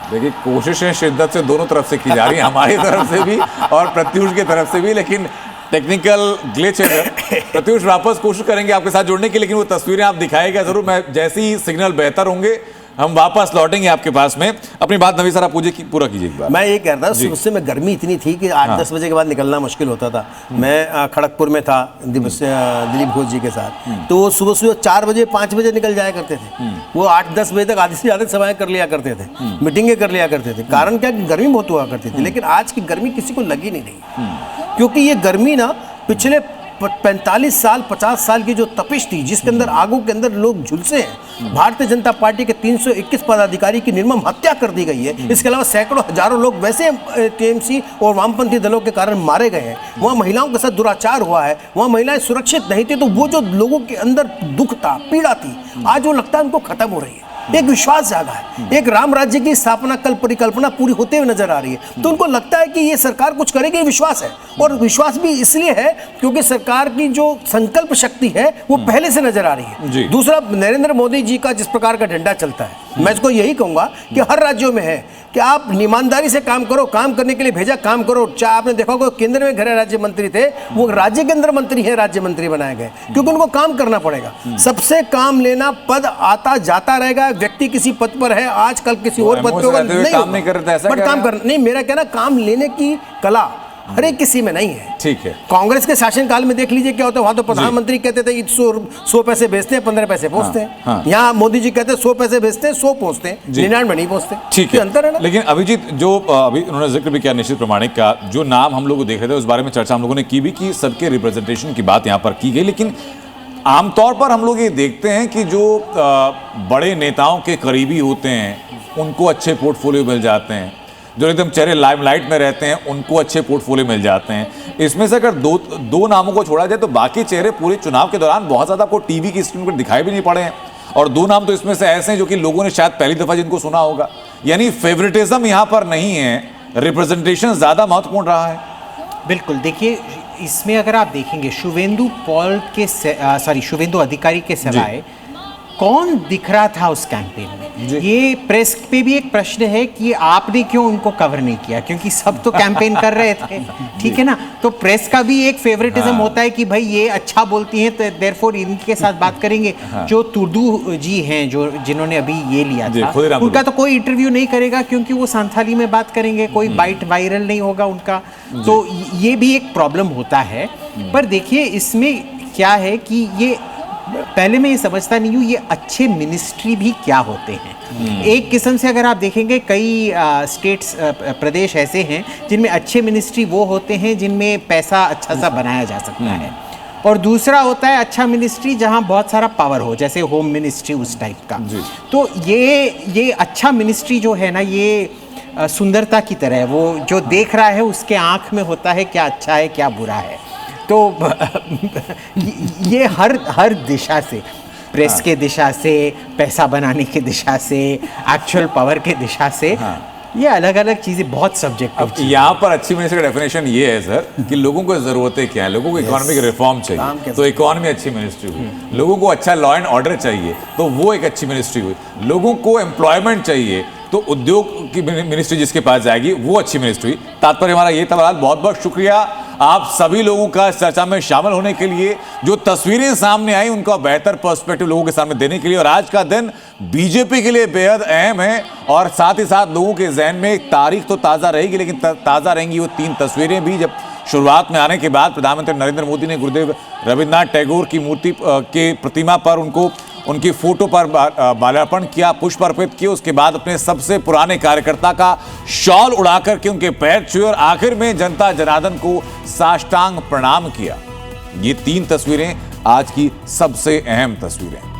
देखिए, कोशिशें शिद्दत से दोनों तरफ से की जा रही हैं, हमारी तरफ से भी और प्रत्युष की तरफ से भी, लेकिन टेक्निकल ग्लिच है। प्रत्युष वापस कोशिश करेंगे आपके साथ जुड़ने की, लेकिन वो तस्वीरें आप दिखाएगा जरूर। मैं जैसे ही सिग्नल बेहतर होंगे हम वापस लौटेंगे आपके पास में। अपनी बात नवी सर आप पूरा कीजिए। मैं ये कह रहा था, उस समय गर्मी इतनी थी कि 8-10 बजे के बाद निकलना मुश्किल होता था। मैं खड़गपुर में था दिलीप घोष जी के साथ, तो सुबह 4 बजे 5 बजे निकल जाया करते थे। वो 8-10 बजे तक आधी से ज़्यादा सभाएं कर लिया करते थे, मीटिंगें कर लिया करते थे। कारण क्या कि गर्मी बहुत हुआ करती थी, लेकिन आज की गर्मी किसी को लगी नहीं रही, क्योंकि ये गर्मी ना पिछले 45 साल 50 साल की जो तपिश थी, जिसके अंदर आगों के अंदर लोग झुलसे हैं। भारतीय जनता पार्टी के 321 पदाधिकारी की निर्मम हत्या कर दी गई है। इसके अलावा सैकड़ों हजारों लोग वैसे टीएमसी और वामपंथी दलों के कारण मारे गए हैं। वहाँ महिलाओं के साथ दुराचार हुआ है, वहाँ महिलाएं सुरक्षित नहीं थी। तो वो जो लोगों के अंदर दुख था, पीड़ा थी, आज वो लगता है उनको खत्म हो रही है। एक विश्वास जागा है, एक राम राज्य की स्थापना कल परिकल्पना पूरी होते हुए नजर आ रही है। तो उनको लगता है कि ये सरकार कुछ करेगी, विश्वास है। और विश्वास भी इसलिए है क्योंकि सरकार की जो संकल्प शक्ति है वो पहले से नजर आ रही है। दूसरा, नरेंद्र मोदी जी का जिस प्रकार का डंडा चलता है, मैं इसको यही कहूंगा कि हर राज्यों में है कि आप ईमानदारी से काम करो, काम करने के लिए भेजा, काम करो। चाहे आपने देखा होगा केंद्र में गृह राज्य मंत्री थे, वो राज्य के अंदर मंत्री है, राज्य मंत्री बनाए गए, क्योंकि उनको काम करना पड़ेगा। सबसे काम लेना, पद आता जाता रहेगा। व्यक्ति किसी पद पर है, आज कल किसी और पद पे नहीं करना। नहीं, मेरा कहना, काम लेने की कला हर एक किसी में नहीं है। ठीक है। कांग्रेस के शासनकाल में देख लीजिए क्या होता है। वहां तो प्रधानमंत्री कहते थे 100 पैसे भेजते हैं, 15 पैसे पहुंचते हैं। यहाँ मोदी जी कहते हैं 100 पैसे भेजते हैं, 100 पहुंचते हैं, 99 नहीं पहुंचते। ठीक है, अंतर है ना। लेकिन अभिजीत, जो अभी उन्होंने जिक्र भी किया निश्चित प्रामाणिक का, जो नाम हम लोग देख रहे थे उस बारे में चर्चा हम लोगों ने की भी, कि सबके रिप्रेजेंटेशन की बात यहाँ पर की गई। लेकिन आमतौर पर हम लोग ये देखते हैं कि जो बड़े नेताओं के करीबी होते हैं उनको अच्छे पोर्टफोलियो मिल जाते हैं, जो एकदम चेहरे लाइमलाइट में रहते हैं उनको अच्छे पोर्टफोलियो मिल जाते हैं। इसमें से अगर दो नामों को छोड़ा जाए तो बाकी चेहरे पूरे चुनाव के दौरान बहुत ज़्यादा आपको टीवी की स्क्रीन पर दिखाई भी नहीं पड़े हैं। और 2 नाम तो इसमें से ऐसे हैं जो कि लोगों ने शायद पहली दफ़ा जिनको सुना होगा। यानी फेवरेटिज्म यहाँ पर नहीं है, रिप्रेजेंटेशन ज़्यादा महत्वपूर्ण रहा है। बिल्कुल, देखिए इसमें अगर आप देखेंगे शुवेंदु अधिकारी के सिवाय कौन दिख रहा था उस कैंपेन में। ये प्रेस पे भी एक प्रश्न है कि आपने क्यों उनको कवर नहीं किया, क्योंकि सब तो कैंपेन कर रहे थे, ठीक है ना। तो प्रेस का भी एक फेवरेटिज्म होता है कि भाई ये अच्छा बोलती हैं तो देयरफॉर इनके साथ बात करेंगे। जो तुर्दू जी हैं, जो जिन्होंने अभी ये लिया था, उनका तो कोई इंटरव्यू नहीं करेगा क्योंकि वो सांथाली में बात करेंगे, कोई बाइट वायरल नहीं होगा उनका। तो ये भी एक प्रॉब्लम होता है। पर देखिए इसमें क्या है कि ये पहले मैं ये समझता नहीं हूँ ये अच्छे मिनिस्ट्री भी क्या होते हैं। एक किस्म से अगर आप देखेंगे कई स्टेट्स प्रदेश ऐसे हैं जिनमें अच्छे मिनिस्ट्री वो होते हैं जिनमें पैसा अच्छा सा बनाया जा सकता है, और दूसरा होता है अच्छा मिनिस्ट्री जहाँ बहुत सारा पावर हो, जैसे होम मिनिस्ट्री उस टाइप का। तो ये अच्छा मिनिस्ट्री जो है ना, ये सुंदरता की तरह है, वो जो देख रहा है उसके आँख में होता है क्या अच्छा है क्या बुरा है। तो ये हर दिशा से, प्रेस के दिशा से, पैसा बनाने की दिशा से, एक्चुअल पावर के दिशा से, ये अलग अलग चीज़ें बहुत सब्जेक्टिव। अब यहाँ पर अच्छी मिनिस्ट्री का डेफिनेशन ये है सर कि लोगों को ज़रूरतें क्या है। लोगों को इकोनॉमिक रिफॉर्म चाहिए तो इकोनॉमी अच्छी मिनिस्ट्री हुई। लोगों को अच्छा लॉ एंड ऑर्डर चाहिए तो वो एक अच्छी मिनिस्ट्री हुई। लोगों को एम्प्लॉयमेंट चाहिए तो उद्योग की मिनिस्ट्री जिसके पास जाएगी वो अच्छी मिनिस्ट्री। तात्पर्य हमारा ये था। बहुत बहुत शुक्रिया आप सभी लोगों का इस चर्चा में शामिल होने के लिए, जो तस्वीरें सामने आई उनका बेहतर पर्सपेक्टिव लोगों के सामने देने के लिए। और आज का दिन बीजेपी के लिए बेहद अहम है और साथ ही साथ लोगों के जहन में एक तारीख तो ताज़ा रहेगी, लेकिन ताज़ा रहेंगी वो 3 तस्वीरें भी। जब शुरुआत में आने के बाद प्रधानमंत्री नरेंद्र मोदी ने गुरुदेव रविन्द्रनाथ टैगोर की मूर्ति के प्रतिमा पर उनकी फोटो पर माल्यार्पण किया, पुष्प अर्पित किए। उसके बाद अपने सबसे पुराने कार्यकर्ता का शॉल उड़ाकर के उनके पैर छुए और आखिर में जनता जनार्दन को साष्टांग प्रणाम किया। ये 3 तस्वीरें आज की सबसे अहम तस्वीरें।